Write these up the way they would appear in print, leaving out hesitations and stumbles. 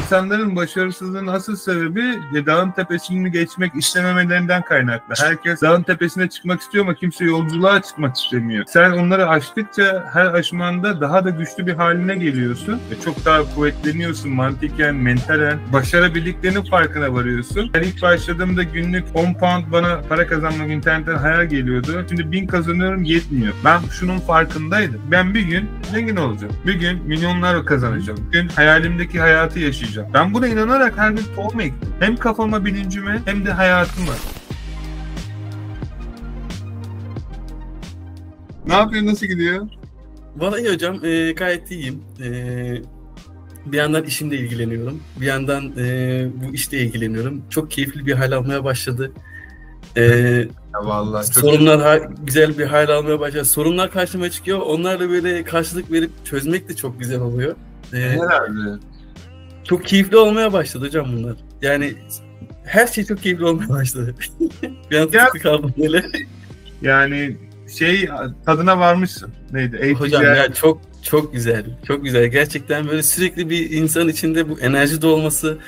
İnsanların başarısızlığının asıl sebebi dağın tepesini geçmek istememelerinden kaynaklı. Herkes dağın tepesine çıkmak istiyor ama kimse yolculuğa çıkmak istemiyor. Sen onları aştıkça her aşamanda daha da güçlü bir haline geliyorsun. Çok daha kuvvetleniyorsun mantıken, mentalen. Başarabildiklerinin farkına varıyorsun. Ben ilk başladığımda günlük 10 pound bana para kazanmak internetten hayal geliyordu. Şimdi 1000 kazanıyorum, yetmiyor. Ben şunun farkındaydım. Ben bir gün zengin olacağım. Bir gün milyonlar kazanacağım. Bir gün hayalimdeki hayatı yaşayacağım. Ben buna inanarak her gün tohum ektim. Hem kafama, bilincime hem de hayatıma. Ne yapıyorsun? Nasıl gidiyor? Vallahi hocam gayet iyiyim. Bir yandan işimle ilgileniyorum. Bir yandan bu işle ilgileniyorum. Çok keyifli bir hal almaya başladı. Vallahi sorunlar güzel bir hal almaya başladı. Sorunlar karşıma çıkıyor. Onlarla böyle karşılık verip çözmek de çok güzel oluyor. Herhalde. Çok keyifli olmaya başladı hocam bunlar. Yani her şey çok keyifli olmaya başladı. Bir an tıklı kaldım böyle. Yani tadına varmışsın. Neydi? Hocam ya çok güzel. Çok güzel. Gerçekten böyle sürekli bir insan içinde bu enerji dolması,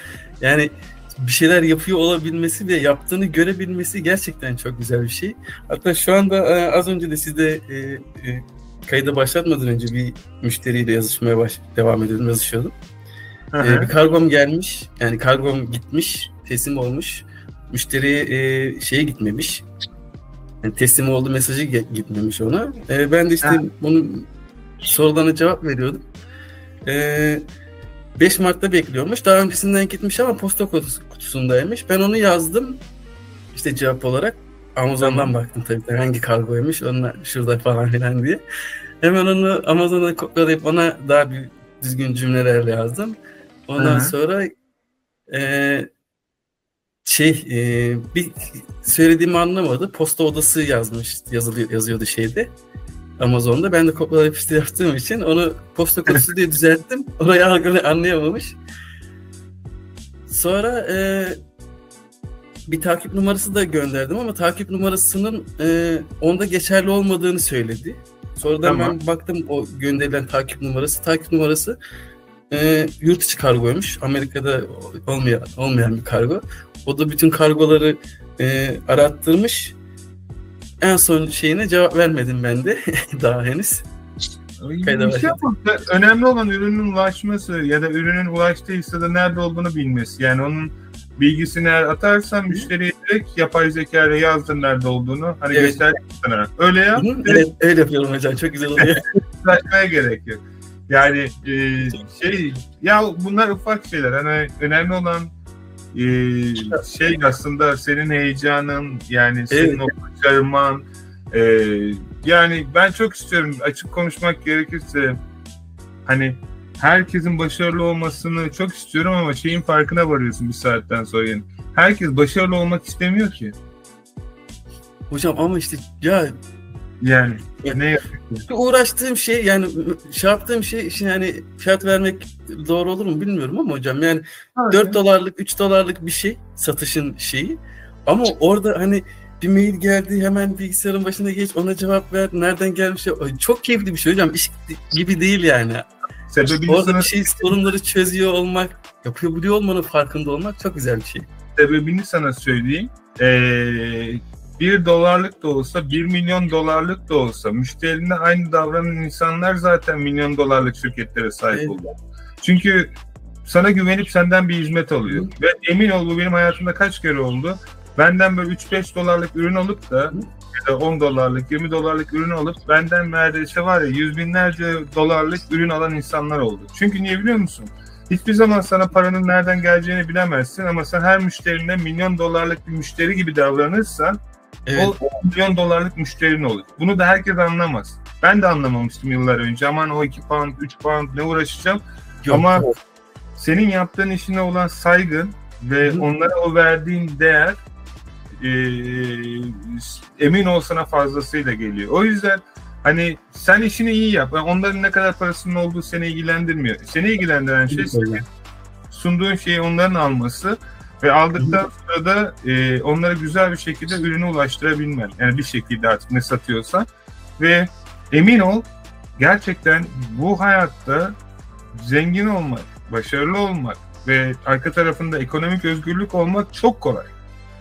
yani bir şeyler yapıyor olabilmesi ve yaptığını görebilmesi gerçekten çok güzel bir şey. Hatta şu anda az önce de sizde kayıda başlatmadan önce bir müşteriyle yazışmaya devam ediyordum, yazışıyordum. Bir kargom gelmiş, yani kargom gitmiş, teslim olmuş. Müşteriye şeye gitmemiş. Yani teslim oldu mesajı gitmemiş ona. Ben de işte bunun sorularına cevap veriyordum. 5 Mart'ta bekliyormuş. Daha öncesinden gitmiş ama posta kutusundaymış. Ben onu yazdım. İşte cevap olarak. Amazon'dan baktım tabii hangi kargoymuş. Onlar şurada falan filan diye. Hemen onu Amazon'a kopyalayıp ona daha bir düzgün cümlelerle yazdım. Ondan sonra bir söylediğimi anlamadı. Posta odası yazıyordu şeyde. Amazon'da. Ben de kopyalayıp işte yaptığım için onu posta kutusu diye düzelttim. Orayı anlayamamış. Sonra bir takip numarası da gönderdim ama takip numarasının onda geçerli olmadığını söyledi. Sonradan ben baktım o gönderilen takip numarası yurt içi kargoymuş. Amerika'da olmayan bir kargo. O da bütün kargoları arattırmış. En son şeyine cevap vermedim ben de daha henüz. Önemli olan ürünün ulaşması ya da ürünün ulaştıysa da nerede olduğunu bilmesi. Yani onun bilgisini eğer atarsan müşteriye direkt yapay zeka ile yazdır nerede olduğunu. Hani gösterdik sana. Öyle yap. Evet, öyle yapıyorum hocam. Çok güzel oluyor. Ulaşmaya gerek yok. Yani ya bunlar ufak şeyler. Hani önemli olan aslında senin heyecanın, yani senin o başarman. Yani ben çok istiyorum, açık konuşmak gerekirse, hani herkesin başarılı olmasını çok istiyorum ama şeyin farkına varıyorsun bir saatten sonra. Yani herkes başarılı olmak istemiyor ki. Hocam ama işte yani ne yapayım? Uğraştığım şey, yani yaptığım şey için yani fiyat vermek doğru olur mu bilmiyorum ama hocam yani 4 dolarlık 3 dolarlık bir şey satışın şeyi, ama orada hani bir mail geldi, hemen bilgisayarın başına geç, ona cevap ver, nereden gelmiş, çok keyifli bir şey hocam, iş gibi değil yani. Orada bir şey, sorunları çözüyor olmak, yapabiliyor olmanın farkında olmak çok güzel bir şey. Sebebini sana söyleyeyim. 1 dolarlık da olsa, 1 milyon dolarlık da olsa müşterine aynı davranan insanlar zaten milyon dolarlık şirketlere sahip oluyor. Çünkü sana güvenip senden bir hizmet alıyor. Ve emin ol, bu benim hayatımda kaç kere oldu. Benden böyle 3-5 dolarlık ürün alıp da ya da 10 dolarlık, 20 dolarlık ürün alıp benden neredeyse var ya 100 binlerce dolarlık ürün alan insanlar oldu. Çünkü niye biliyor musun? Hiçbir zaman sana paranın nereden geleceğini bilemezsin ama sen her müşterine milyon dolarlık bir müşteri gibi davranırsan o milyon dolarlık müşterin olur. Bunu da herkes anlamaz. Ben de anlamamıştım yıllar önce. Aman o 2 pound, 3 pound ne uğraşacağım. Ama senin yaptığın işine olan saygın ve onlara o verdiğin değer emin ol sana fazlasıyla geliyor. O yüzden hani sen işini iyi yap. Yani onların ne kadar parasının olduğu seni ilgilendirmiyor. Seni ilgilendiren şey senin sunduğun şeyi onların alması ve aldıktan sonra da onlara güzel bir şekilde ürünü ulaştırabilmen. Yani bir şekilde artık ne satıyorsan. Ve emin ol, gerçekten bu hayatta zengin olmak, başarılı olmak ve arka tarafında ekonomik özgürlük olmak çok kolay.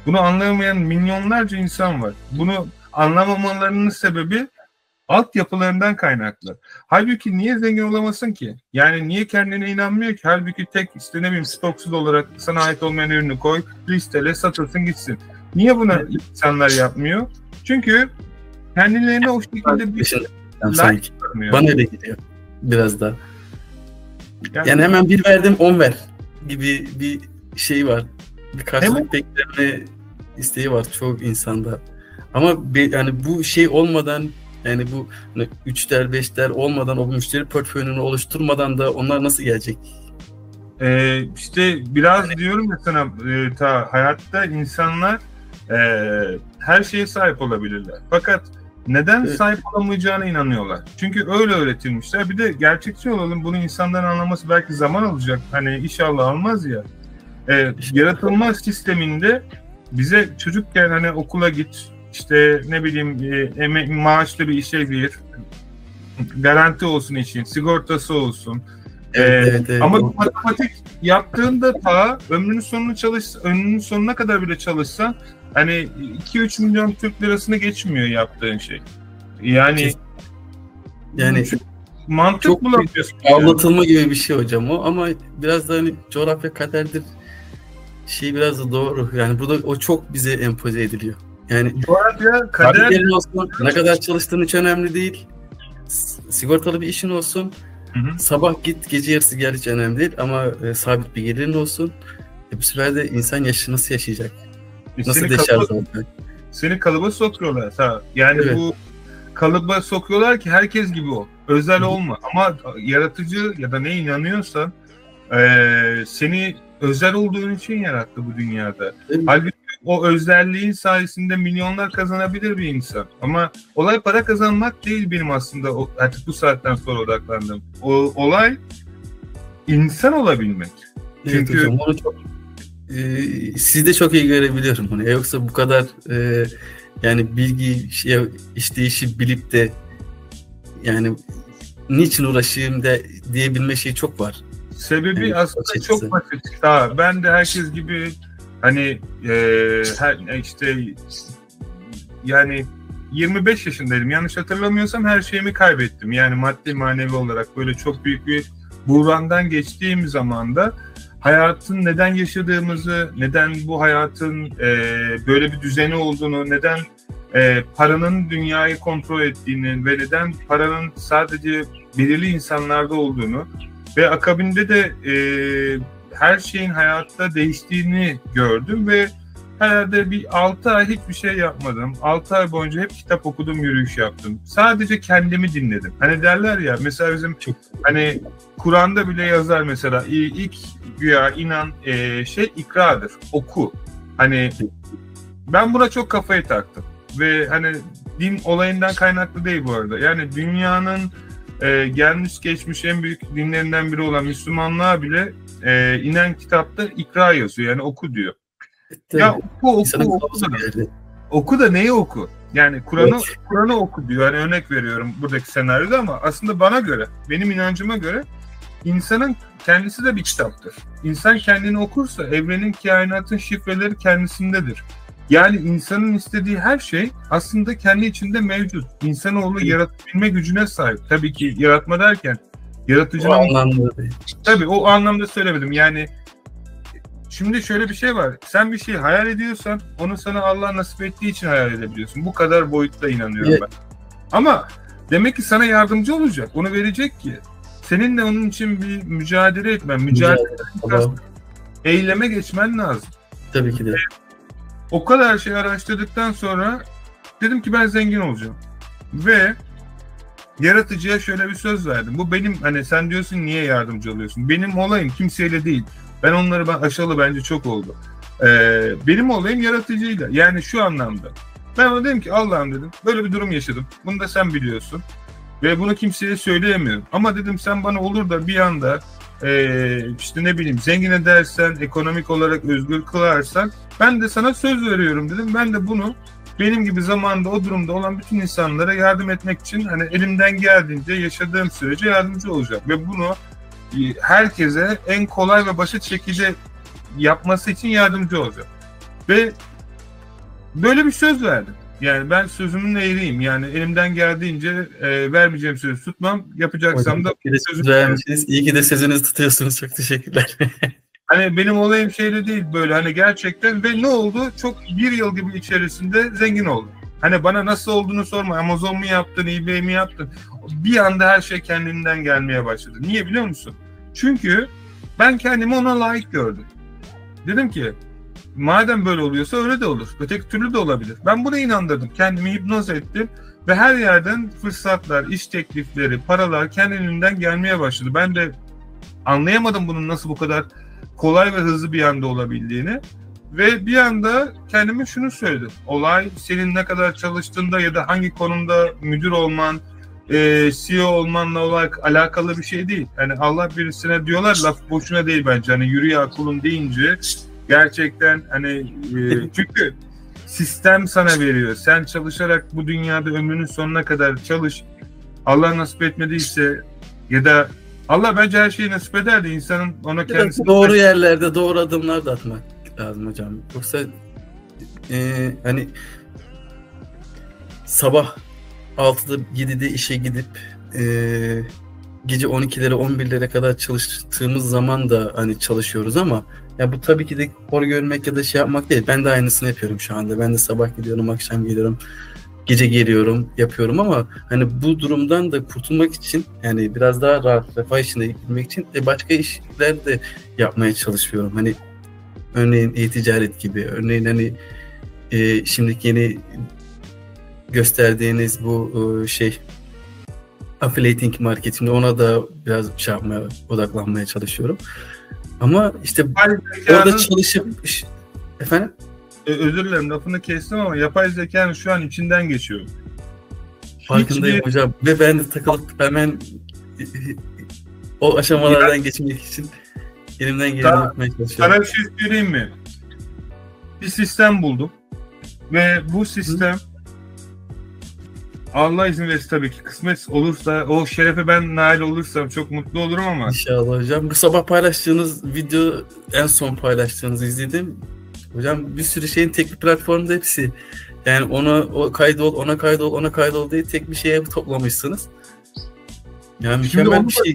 Bunu anlamayan milyonlarca insan var. Bunu anlamamalarının sebebi altyapılarından kaynaklı. Halbuki niye zengin olamasın ki? Yani niye kendine inanmıyor ki? Halbuki tek işte ne bileyim stoksuz olarak sana ait olmayan ürünü koy, listele, satılsın gitsin. Niye bunu insanlar yapmıyor? Çünkü kendilerine o şekilde bir sanki. Bana öyle gidiyor biraz da. Yani hemen bir verdim 10 ver gibi bir şey var. Bir karşılık bekleme isteği var çoğu insanda. Ama yani bu şey olmadan, yani bu 3'ler 5'ler olmadan, o müşteri portföyünü oluşturmadan da onlar nasıl gelecek? İşte biraz diyorum ya sana, hayatta insanlar her şeye sahip olabilirler. Fakat neden sahip olamayacağına inanıyorlar. Çünkü öyle öğretilmişler. Bir de gerçekçi olalım, bunu insanların anlaması belki zaman alacak. Hani inşallah almaz ya. Yaratılma sisteminde bize çocukken hani okula git, işte ne bileyim maaşlı bir işe gir, garanti olsun için, sigortası olsun. Evet. Ama matematik yaptığında ömrünün sonuna kadar bile çalışsan hani 2-3 milyon Türk lirasını geçmiyor yaptığın şey. Yani mantık bulamıyorsun. Anlatılma gibi bir şey hocam o, ama biraz da hani coğrafya kaderdir şey biraz da doğru. Yani burada o çok bize empoze ediliyor. Yani coğrafya kader olsun, ne kadar çalıştığın hiç önemli değil. Sigortalı bir işin olsun. Hı-hı. Sabah git, gece yarısı gel, hiç önemli değil, ama sabit bir gelirin olsun. Bu sefer de insan nasıl yaşayacak? Nasıl deşarj olacak? Seni kalıba sokuyorlar. Yani evet. Bu kalıba sokuyorlar ki herkes gibi ol. Özel olma. Ama yaratıcı ya da ne inanıyorsan seni özel olduğun için yarattı bu dünyada. Evet. Halbuki o özelliğin sayesinde milyonlar kazanabilir bir insan. Ama olay para kazanmak değil benim aslında artık bu saatten sonra odaklandığım. Olay insan olabilmek. Evet, çünkü hocam, onu çok sizde çok iyi görebiliyorum bunu. Yoksa bu kadar yani bilgi işleyişi bilip de yani niçin uğraşayım da diyebilme şeyi çok var. Sebebi yani aslında çok basit. Ben de herkes gibi hani işte yani 25 yaşındaydım. Yanlış hatırlamıyorsam her şeyimi kaybettim. Yani maddi manevi olarak böyle çok büyük bir buhrandan geçtiğim zamanda hayatın neden yaşadığımızı, neden bu hayatın böyle bir düzeni olduğunu, neden paranın dünyayı kontrol ettiğini ve neden paranın sadece belirli insanlarda olduğunu ve akabinde de her şeyin hayatta değiştiğini gördüm ve herhalde bir 6 ay hiçbir şey yapmadım. 6 ay boyunca hep kitap okudum, yürüyüş yaptım. Sadece kendimi dinledim. Hani derler ya, mesela bizim hani Kur'an'da bile yazar mesela, ilk güya inan ikradır, oku. Hani ben buna çok kafayı taktım. Ve hani din olayından kaynaklı değil bu arada. Yani dünyanın gelmiş geçmiş en büyük dinlerinden biri olan Müslümanlığa bile inen kitapta ikra yazıyor. Yani oku diyor. Tabii. Ya oku da neyi oku? Yani Kur'an'ı oku diyor. Yani örnek veriyorum buradaki senaryoda, ama aslında bana göre, benim inancıma göre insanın kendisi de bir kitaptır. İnsan kendini okursa evrenin, kainatın şifreleri kendisindedir. Yani insanın istediği her şey aslında kendi içinde mevcut. İnsanoğlu yaratabilme gücüne sahip. Tabii ki yaratma derken yaratıcının... O anlamda değil. Tabii o anlamda söylemedim. Yani şimdi şöyle bir şey var. Sen bir şeyi hayal ediyorsan onu sana Allah nasip ettiği için hayal edebiliyorsun. Bu kadar boyutta inanıyorum ben. Ama demek ki sana yardımcı olacak. Onu verecek ki. Seninle onun için bir mücadele etmen, eyleme geçmen lazım. Tabii ki de. O kadar şey araştırdıktan sonra dedim ki ben zengin olacağım. Ve yaratıcıya şöyle bir söz verdim. Bu benim, hani sen diyorsun niye yardımcı oluyorsun? Benim olayım kimseyle değil. Ben aşalı bence çok oldu. Benim olayım yaratıcıyla. Yani şu anlamda. Ben ona dedim ki Allah'ım dedim, böyle bir durum yaşadım. Bunu da sen biliyorsun. Ve bunu kimseye söyleyemiyorum. Ama dedim sen bana olur da bir anda işte ne bileyim zengin edersen, ekonomik olarak özgür kılarsan ben de sana söz veriyorum dedim. Ben de bunu benim gibi zamanda o durumda olan bütün insanlara yardım etmek için hani elimden geldiğince yaşadığım sürece yardımcı olacak. Ve bunu herkese en kolay ve basit şekilde yapması için yardımcı olacağım. Ve böyle bir söz verdim. Yani ben sözümün eğriyim. Yani elimden geldiğince vermeyeceğim sözü tutmam. Yapacaksam da sözümü vermişsiniz. İyi ki de sözünüzü tutuyorsunuz. Çok teşekkürler. Hani benim olayım şeyle değil böyle hani gerçekten ve ne oldu? Çok bir yıl gibi içerisinde zengin oldum. Hani bana nasıl olduğunu sorma. Amazon mu yaptın, eBay mi yaptın? Bir anda her şey kendinden gelmeye başladı. Niye biliyor musun? Çünkü ben kendimi ona layık gördüm. Dedim ki madem böyle oluyorsa öyle de olur. Öteki türlü de olabilir. Ben buna inandırdım. Kendimi hipnoz ettim ve her yerden fırsatlar, iş teklifleri, paralar kendiliğinden gelmeye başladı. Ben de anlayamadım bunun nasıl bu kadar kolay ve hızlı bir anda olabildiğini. Ve bir anda kendime şunu söyledim. Olay senin ne kadar çalıştığında ya da hangi konumda müdür olman, CEO olmanla alakalı bir şey değil. Yani Allah birisine diyorlar laf boşuna değil bence. Hani yürü ya kulum deyince gerçekten hani çünkü sistem sana veriyor. Sen çalışarak bu dünyada ömrünün sonuna kadar çalış. Allah nasip etmediyse ya da Allah bence her şeyi nasip eder de insanın ona kendisi... Doğru yerlerde doğru adımlar da atmak lazım hocam. Yoksa hani sabah 6'da 7'de işe gidip gece 12'lere 11'lere kadar çalıştığımız zaman da hani çalışıyoruz ama ya bu tabii ki de hor görmek ya da şey yapmak değil. Ben de aynısını yapıyorum şu anda. Ben de sabah gidiyorum, akşam geliyorum, gece geliyorum, yapıyorum ama hani bu durumdan da kurtulmak için yani biraz daha rahat, refah içine girmek için başka işler de yapmaya çalışıyorum. Hani örneğin e-ticaret gibi, örneğin hani şimdiki yeni gösterdiğiniz bu affiliating marketing, ona da biraz şey yapmaya, odaklanmaya çalışıyorum. Ama işte orada çalışıp efendim? Özür dilerim lafını kestim ama yapay zekanın şu an içinden geçiyor. Farkındayım hocam ve ben de takılıp hemen o aşamalardan geçmek için elimden geleni yapmaya çalışıyorum. Sana bir şey söyleyeyim mi? Bir sistem buldum ve bu sistem Allah izin verirse tabii ki kısmet olursa o şerefe ben nail olursam çok mutlu olurum ama. İnşallah hocam. Bu sabah paylaştığınız video en son paylaştığınızı izledim. Hocam bir sürü şeyin tek bir platformda hepsi. Yani ona kaydol, ona kaydol, ona kaydol diye tek bir şeye toplamışsınız. Yani mükemmel bir şey.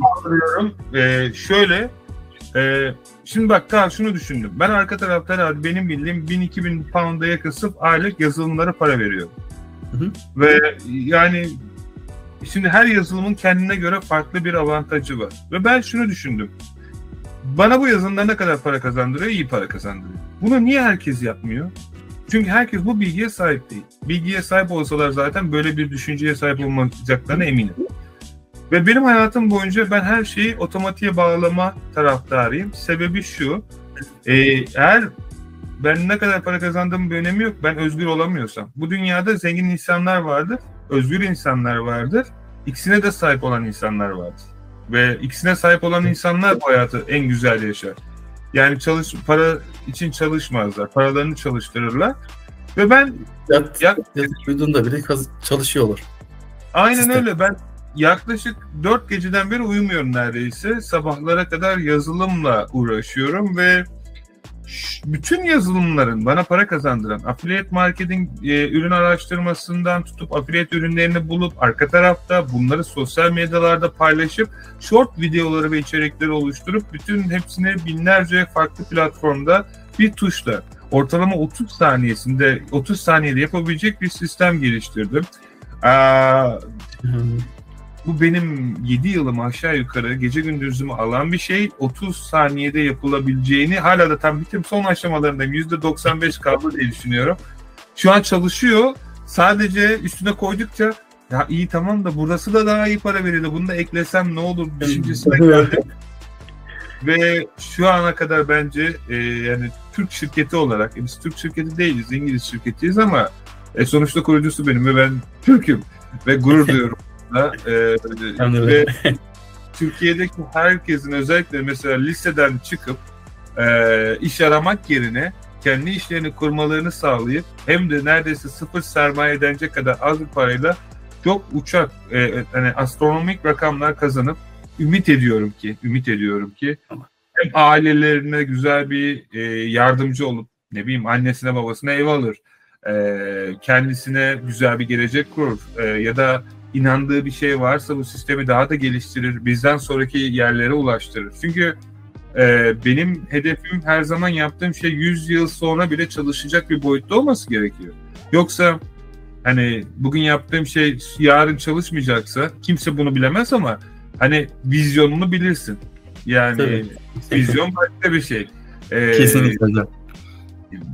Şimdi bak Kaan şunu düşündüm. Ben arka tarafta herhalde benim bildiğim 1000-2000 pound'a yakın sırf aylık yazılımlara para veriyorum. Hı. Ve yani şimdi her yazılımın kendine göre farklı bir avantajı var. Ve ben şunu düşündüm. Bana bu yazılımlar ne kadar para kazandırıyor? İyi para kazandırıyor. Bunu niye herkes yapmıyor? Çünkü herkes bu bilgiye sahip değil. Bilgiye sahip olsalar zaten böyle bir düşünceye sahip olmayacaklarına eminim. Ve benim hayatım boyunca ben her şeyi otomatiğe bağlama taraftarıyım. Sebebi şu, eğer ben ne kadar para kazandığımın bir önemi yok. Ben özgür olamıyorsam. Bu dünyada zengin insanlar vardır, özgür insanlar vardır. İkisine de sahip olan insanlar vardır. Ve ikisine sahip olan insanlar bu hayatı en güzel yaşar. Yani para için çalışmazlar. Paralarını çalıştırırlar. Ve ben uyuduğunda bile çalışıyorlar. Aynen sistem. Öyle. Ben yaklaşık 4 geceden beri uyumuyorum neredeyse. Sabahlara kadar yazılımla uğraşıyorum ve bütün yazılımların bana para kazandıran affiliate marketing ürün araştırmasından tutup affiliate ürünlerini bulup arka tarafta bunları sosyal medyalarda paylaşıp short videoları ve içerikleri oluşturup bütün hepsini binlerce farklı platformda bir tuşla ortalama 30 saniyede yapabilecek bir sistem geliştirdim. Bu benim 7 yılım aşağı yukarı gece gündüzümü alan bir şey. 30 saniyede yapılabileceğini hala da tam bitim son aşamalarındayım. %95 kaldı diye düşünüyorum. Şu an çalışıyor. Sadece üstüne koydukça ya iyi tamam da burası da daha iyi para veriyordu. Bunu da eklesem ne olur düşüncesine geldim. Ve şu ana kadar bence yani Türk şirketi olarak, biz Türk şirketi değiliz, İngiliz şirketiyiz ama sonuçta kurucusu benim ve ben Türk'üm ve gurur duyuyorum. Ve Türkiye'deki herkesin özellikle mesela liseden çıkıp iş aramak yerine kendi işlerini kurmalarını sağlayıp hem de neredeyse sıfır sermaye denecek kadar az bir parayla çok uçak hani astronomik rakamlar kazanıp ümit ediyorum ki hem ailelerine güzel bir yardımcı olup, ne bileyim, annesine babasına ev alır, kendisine güzel bir gelecek kurur, ya da inandığı bir şey varsa bu sistemi daha da geliştirir, bizden sonraki yerlere ulaştırır. Çünkü benim hedefim, her zaman yaptığım şey 100 yıl sonra bile çalışacak bir boyutta olması gerekiyor. Yoksa hani bugün yaptığım şey yarın çalışmayacaksa kimse bunu bilemez, ama hani vizyonunu bilirsin. Yani tabii. Vizyon başka bir şey. Kesinlikle.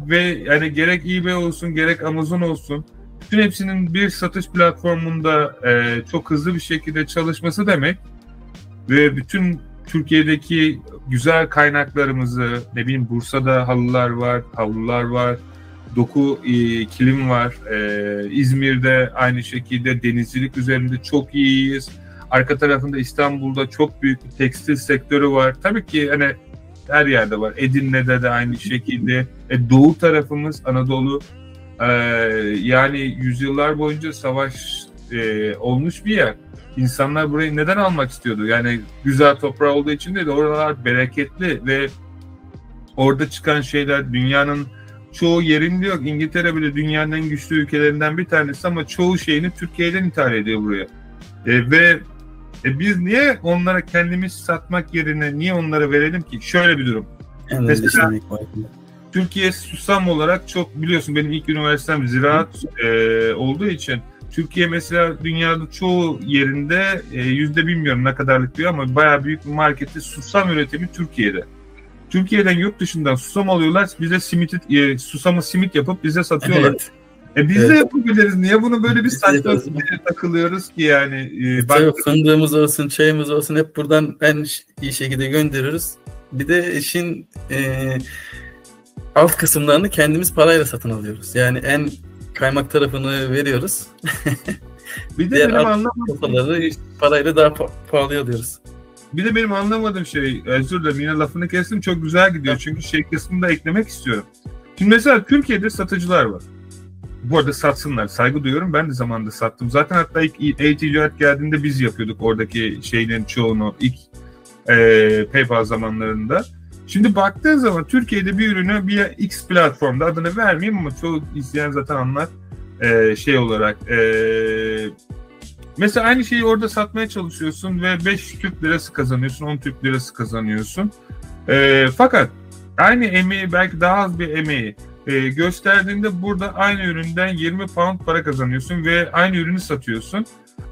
Ve yani gerek eBay olsun, gerek Amazon olsun, bütün hepsinin bir satış platformunda çok hızlı bir şekilde çalışması demek ve bütün Türkiye'deki güzel kaynaklarımızı, ne bileyim, Bursa'da halılar var, havlular var, doku kilim var, İzmir'de aynı şekilde denizcilik üzerinde çok iyiyiz. Arka tarafında İstanbul'da çok büyük bir tekstil sektörü var. Tabii ki hani her yerde var. Edirne'de de aynı şekilde. Doğu tarafımız, Anadolu, yani yüzyıllar boyunca savaş olmuş bir yer. İnsanlar burayı neden almak istiyordu? Yani güzel toprağı olduğu için değil, oralar bereketli ve orada çıkan şeyler dünyanın çoğu yerinde yok. İngiltere bile dünyanın en güçlü ülkelerinden bir tanesi, ama çoğu şeyini Türkiye'den ithal ediyor buraya. Ve biz niye onlara kendimiz satmak yerine niye onlara verelim ki? Şöyle bir durum. Mesela Türkiye susam olarak çok, biliyorsun, benim ilk üniversitem ziraat olduğu için Türkiye mesela dünyada çoğu yerinde yüzde bilmiyorum ne kadarlık diyor, ama bayağı büyük bir marketi susam üretimi Türkiye'de. Türkiye'den yurt dışından susam alıyorlar, bize susamı simit yapıp bize satıyorlar. Evet. Biz de yapabiliriz. Niye bunu böyle bir saçma takılıyoruz ki yani? Fındığımız olsun, çayımız olsun, hep buradan en iyi şekilde gönderiyoruz. Bir de işin alt kısımlarını kendimiz parayla satın alıyoruz. Yani en kaymak tarafını veriyoruz. Bir de diğer benim anlamadığım parayla daha pahalı alıyoruz. Bir de benim anlamadığım şey, özür dilerim yine lafını kestim, çok güzel gidiyor çünkü şey kısmını da eklemek istiyorum. Şimdi mesela Türkiye'de satıcılar var. Bu arada satsınlar, saygı duyuyorum, ben de zamanında sattım. Zaten hatta ilk e-ticaret geldiğinde biz yapıyorduk oradaki şeylerin çoğunu ilk PayPal zamanlarında. Şimdi baktığın zaman Türkiye'de bir ürünü bir X platformda, adını vermeyeyim ama çoğu izleyen zaten anlar, şey olarak mesela aynı şeyi orada satmaya çalışıyorsun ve 5 Türk lirası kazanıyorsun, 10 Türk lirası kazanıyorsun. Fakat aynı emeği, belki daha az bir emeği gösterdiğinde burada aynı üründen 20 pound para kazanıyorsun ve aynı ürünü satıyorsun.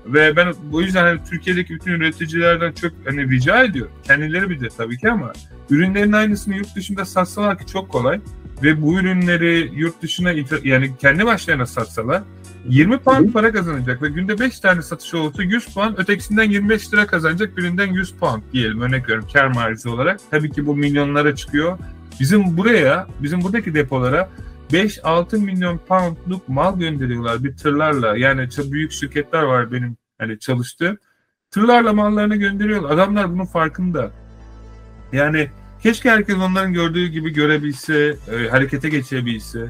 Ve ben bu yüzden hani Türkiye'deki bütün üreticilerden çok hani rica ediyorum. Kendileri bilir tabii ki, ama ürünlerin aynısını yurt dışında satsalar ki çok kolay. Ve bu ürünleri yurt dışına, yani kendi başlarına satsalar 20 pound para kazanacak ve günde 5 tane satış olursa 100 pound, ötekisinden 25 lira kazanacak, birinden 100 pound diyelim, örnek veriyorum, kar marjı olarak. Tabii ki bu milyonlara çıkıyor. Bizim buradaki depolara 5-6 milyon poundluk mal gönderiyorlar bir tırlarla. Yani çok büyük şirketler var benim hani çalıştığım. Tırlarla mallarını gönderiyorlar. Adamlar bunun farkında. Yani keşke herkes onların gördüğü gibi görebilse, harekete geçebilse.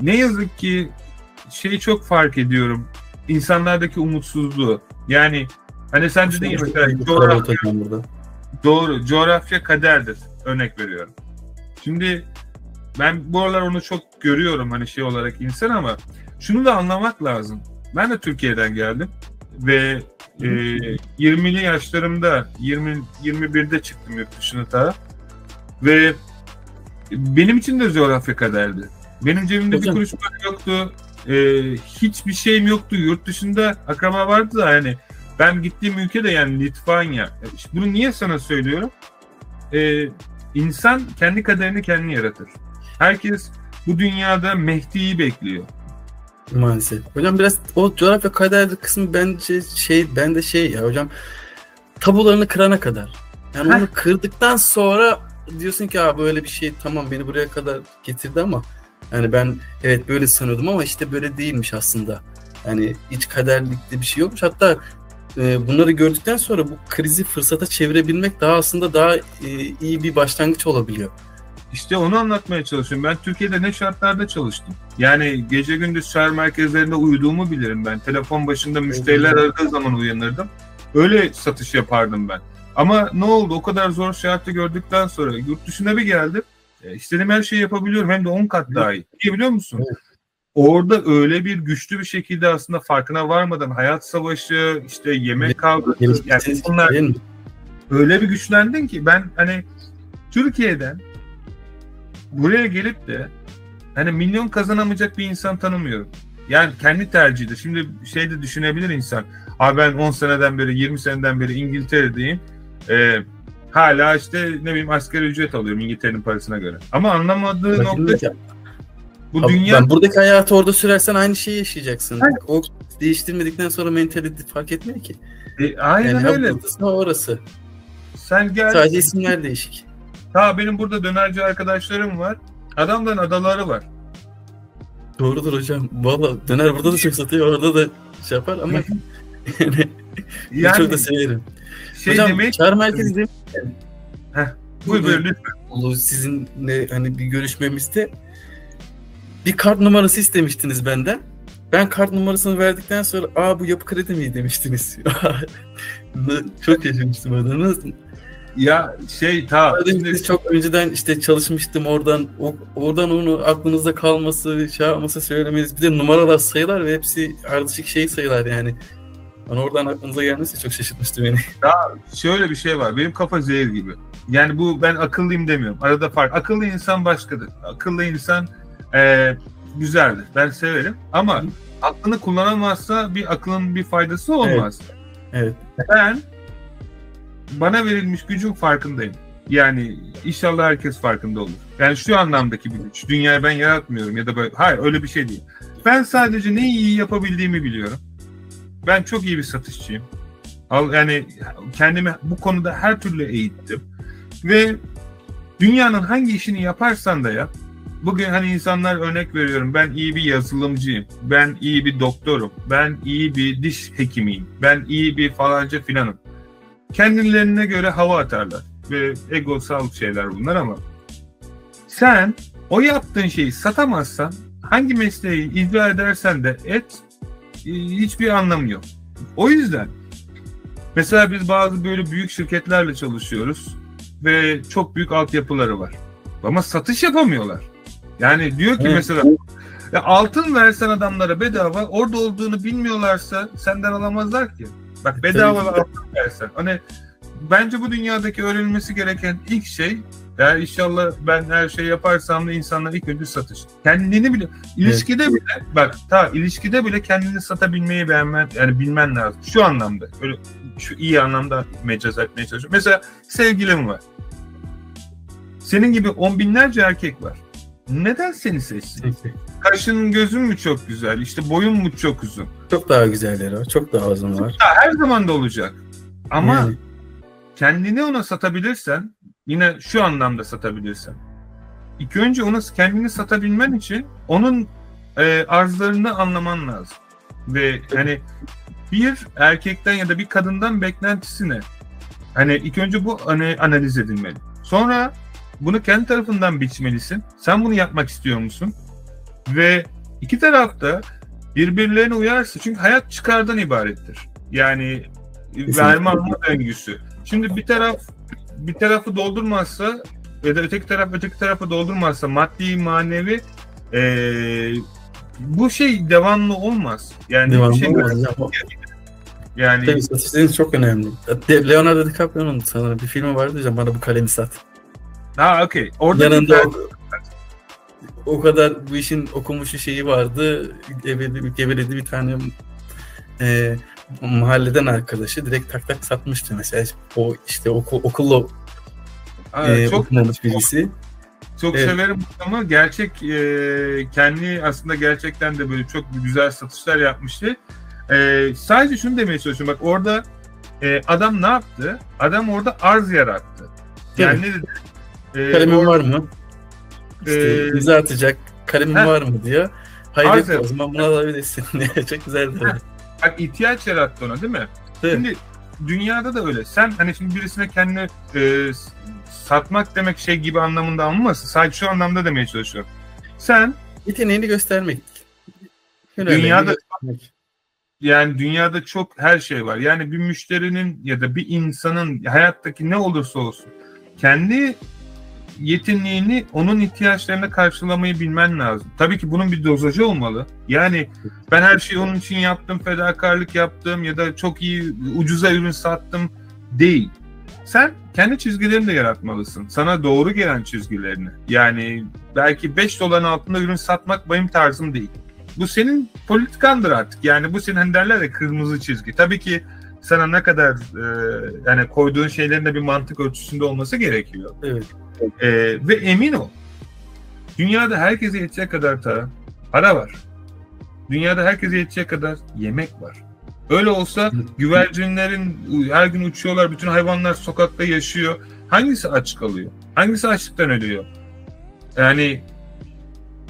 Ne yazık ki şeyi çok fark ediyorum. İnsanlardaki umutsuzluğu. Yani hani sen dedin ya mesela coğrafya kaderdir. Örnek veriyorum. Şimdi ben bu aralar onu çok görüyorum hani şey olarak insan, ama şunu da anlamak lazım. Ben de Türkiye'den geldim ve 20'li yaşlarımda 21'de çıktım yurt dışına da ve benim için de coğrafya kaderdi. Benim cebimde bir kuruş para yoktu. Hiçbir şeyim yoktu. Yurt dışında akraba vardı da yani ben gittiğim ülke de yani Litvanya. Bunu niye sana söylüyorum? İnsan kendi kaderini kendi yaratır. Herkes bu dünyada Mehdi'yi bekliyor. Maalesef. Hocam biraz o coğrafya kader kısmı bence şey ya hocam, tabularını kırana kadar. Yani onu kırdıktan sonra diyorsun ki böyle bir şey tamam beni buraya kadar getirdi ama yani ben evet böyle sanıyordum ama işte böyle değilmiş aslında. Yani hiç kaderlikte bir şey yokmuş. Hatta bunları gördükten sonra bu krizi fırsata çevirebilmek aslında daha iyi bir başlangıç olabiliyor. İşte onu anlatmaya çalışıyorum. Ben Türkiye'de ne şartlarda çalıştım. Yani gece gündüz şehir merkezlerinde uyuduğumu bilirim ben. Telefon başında müşteriler aradığı zaman uyanırdım. Öyle satış yapardım ben. Ama ne oldu? O kadar zor şartı gördükten sonra yurt dışına bir geldim. İstediğim her şeyi yapabiliyorum. Hem de 10 kat daha iyi. Niye biliyor musun? Evet. Orada öyle bir güçlü bir şekilde aslında farkına varmadan hayat savaşı, işte yemek kavgası, yani bunlar öyle bir güçlendin ki ben hani Türkiye'den buraya gelip de hani milyon kazanamayacak bir insan tanımıyorum. Yani kendi tercihidir. Şimdi şey de düşünebilir insan. Abi ben 10 seneden beri, 20 seneden beri İngiltere'deyim. Hala işte ne bileyim asgari ücret alıyorum İngiltere'nin parasına göre. Ama anlamadığı nokta bu abi, dünya... Ben buradaki hayatı orada sürersen aynı şeyi yaşayacaksın. Evet. O değiştirmedikten sonra mentalite fark etmiyor ki. Aynen yani öyle. Orası. Sen gel. Sadece isimler değişik. Benim burada dönerci arkadaşlarım var. Adamların adaları var. Doğrudur hocam. Valla döner burada da çok satıyor. Orada da şey yapar ama yani çok da severim. Hocam demek... çağrı merkezi değil mi? Buyur lütfen. Sizinle hani bir görüşmemizde bir kart numarası istemiştiniz benden. Ben kart numarasını verdikten sonra bu Yapı Kredi mi demiştiniz? Çok şaşırmıştım orada. Nasıl? Ya şimdi çok önceden işte çalışmıştım oradan onu aklınızda kalması, söylemeniz, bir de numaralar sayılar ve hepsi ardışık sayılar yani. Hani oradan aklınıza gelmesi çok şaşırtmıştı beni. Ya şöyle bir şey var. Benim kafa zehir gibi. Yani ben akıllıyım demiyorum. Arada fark. Akıllı insan başkadır. Akıllı insan güzeldir. Ben severim. Ama aklını kullanamazsa bir aklın bir faydası olmaz. Evet. Ben bana verilmiş gücün farkındayım. Yani inşallah herkes farkında olur. Yani şu anlamdaki bir güç. Dünyayı ben yaratmıyorum ya da böyle. Hayır öyle bir şey değil. Ben sadece neyi iyi yapabildiğimi biliyorum. Ben çok iyi bir satışçıyım. Yani kendimi bu konuda her türlü eğittim. Ve dünyanın hangi işini yaparsan da yap. Bugün hani insanlar örnek veriyorum. Ben iyi bir yazılımcıyım. Ben iyi bir doktorum. Ben iyi bir diş hekimiyim. Ben iyi bir falanca filanım. Kendilerine göre hava atarlar. Ve egosal şeyler bunlar ama sen o yaptığın şeyi satamazsan hangi mesleği icra edersen de et hiçbir anlamı yok. O yüzden mesela biz bazı böyle büyük şirketlerle çalışıyoruz ve çok büyük altyapıları var. Ama satış yapamıyorlar. Yani diyor ki mesela altın versen adamlara bedava, orada olduğunu bilmiyorlarsa senden alamazlar ki. Bak bedava ve altın versen. Hani bence bu dünyadaki öğrenilmesi gereken ilk şey, eğer inşallah ben her şey yaparsam da insanlar ilk önce satış. Kendini bile, ilişkide bile, bak ilişkide bile kendini satabilmeyi bilmen lazım. Şu anlamda, öyle şu iyi anlamda mecaz etmeye çalışıyorum. Mesela sevgilim var. Senin gibi on binlerce erkek var. Neden seni seçsin? Kaşın gözün mü çok güzel? İşte boyun mu çok uzun? Çok daha güzelleri var. Çok daha uzun var. Her zaman da olacak. Ama kendini ona satabilirsen, yine şu anlamda satabilirsen. İlk önce ona kendini satabilmen için onun arzlarını anlaman lazım. Ve hani bir erkekten ya da bir kadından beklentisine hani ilk önce bu analiz edilmeli. Sonra bunu kendi tarafından biçmelisin. Sen bunu yapmak istiyor musun? Ve iki taraf da birbirlerine uyarsa. Çünkü hayat çıkardan ibarettir. Yani verme alma döngüsü. Şimdi bir tarafı doldurmazsa ya da öteki tarafı doldurmazsa maddi manevi bu şey devamlı olmaz. Yani devamlı bir şey olmaz. Yani tabii satışlarınız çok önemli. Leonardo DiCaprio'nun sanırım bir filmi vardı hocam, bana bu kalemi sat. Okey. Orada yanında o kadar bu işin okumuşu şeyi vardı. Geveledi bir tane mahalleden arkadaşı direkt tak satmıştı mesela. O işte okulla okumamış birisi. Çok severim ama kendi aslında gerçekten de böyle çok güzel satışlar yapmıştı. Sadece şunu demeye çalışıyorum. Bak orada adam ne yaptı? Adam orada arz yarattı. Yani ne dedi? Kalemin var mı? İşte imza atacak kalemin var mı diyor. Hayır o zaman bunu alabilirsin. Çok güzel. Bak ihtiyaç yarattı ona değil mi? Evet. Şimdi dünyada da öyle. Sen hani şimdi birisine kendini satmak demek şey gibi anlamında alınmasın. Sadece şu anlamda demeye çalışıyorum. Sen yeteneğini göstermek. Dünyada yani dünyada çok her şey var. Yani bir müşterinin ya da bir insanın hayattaki ne olursa olsun kendi yeteneğini onun ihtiyaçlarına karşılamayı bilmen lazım. Tabii ki bunun bir dozajı olmalı. Yani ben her şeyi onun için yaptım, fedakarlık yaptım ya da çok iyi ucuza ürün sattım değil. Sen kendi çizgilerini de yaratmalısın. Sana doğru gelen çizgilerini. Yani belki 5 doların altında ürün satmak benim tarzım değil. Bu senin politikandır artık. Yani bu senin hani derler ya kırmızı çizgi. Tabii ki sana ne kadar yani koyduğun şeylerin de bir mantık ölçüsünde olması gerekiyor. Evet. Ve emin ol, dünyada herkese yetecek kadar para var. Dünyada herkese yetecek kadar yemek var. Öyle olsa güvercinlerin her gün uçuyorlar, bütün hayvanlar sokakta yaşıyor. Hangisi aç kalıyor? Hangisi açlıktan ölüyor? Yani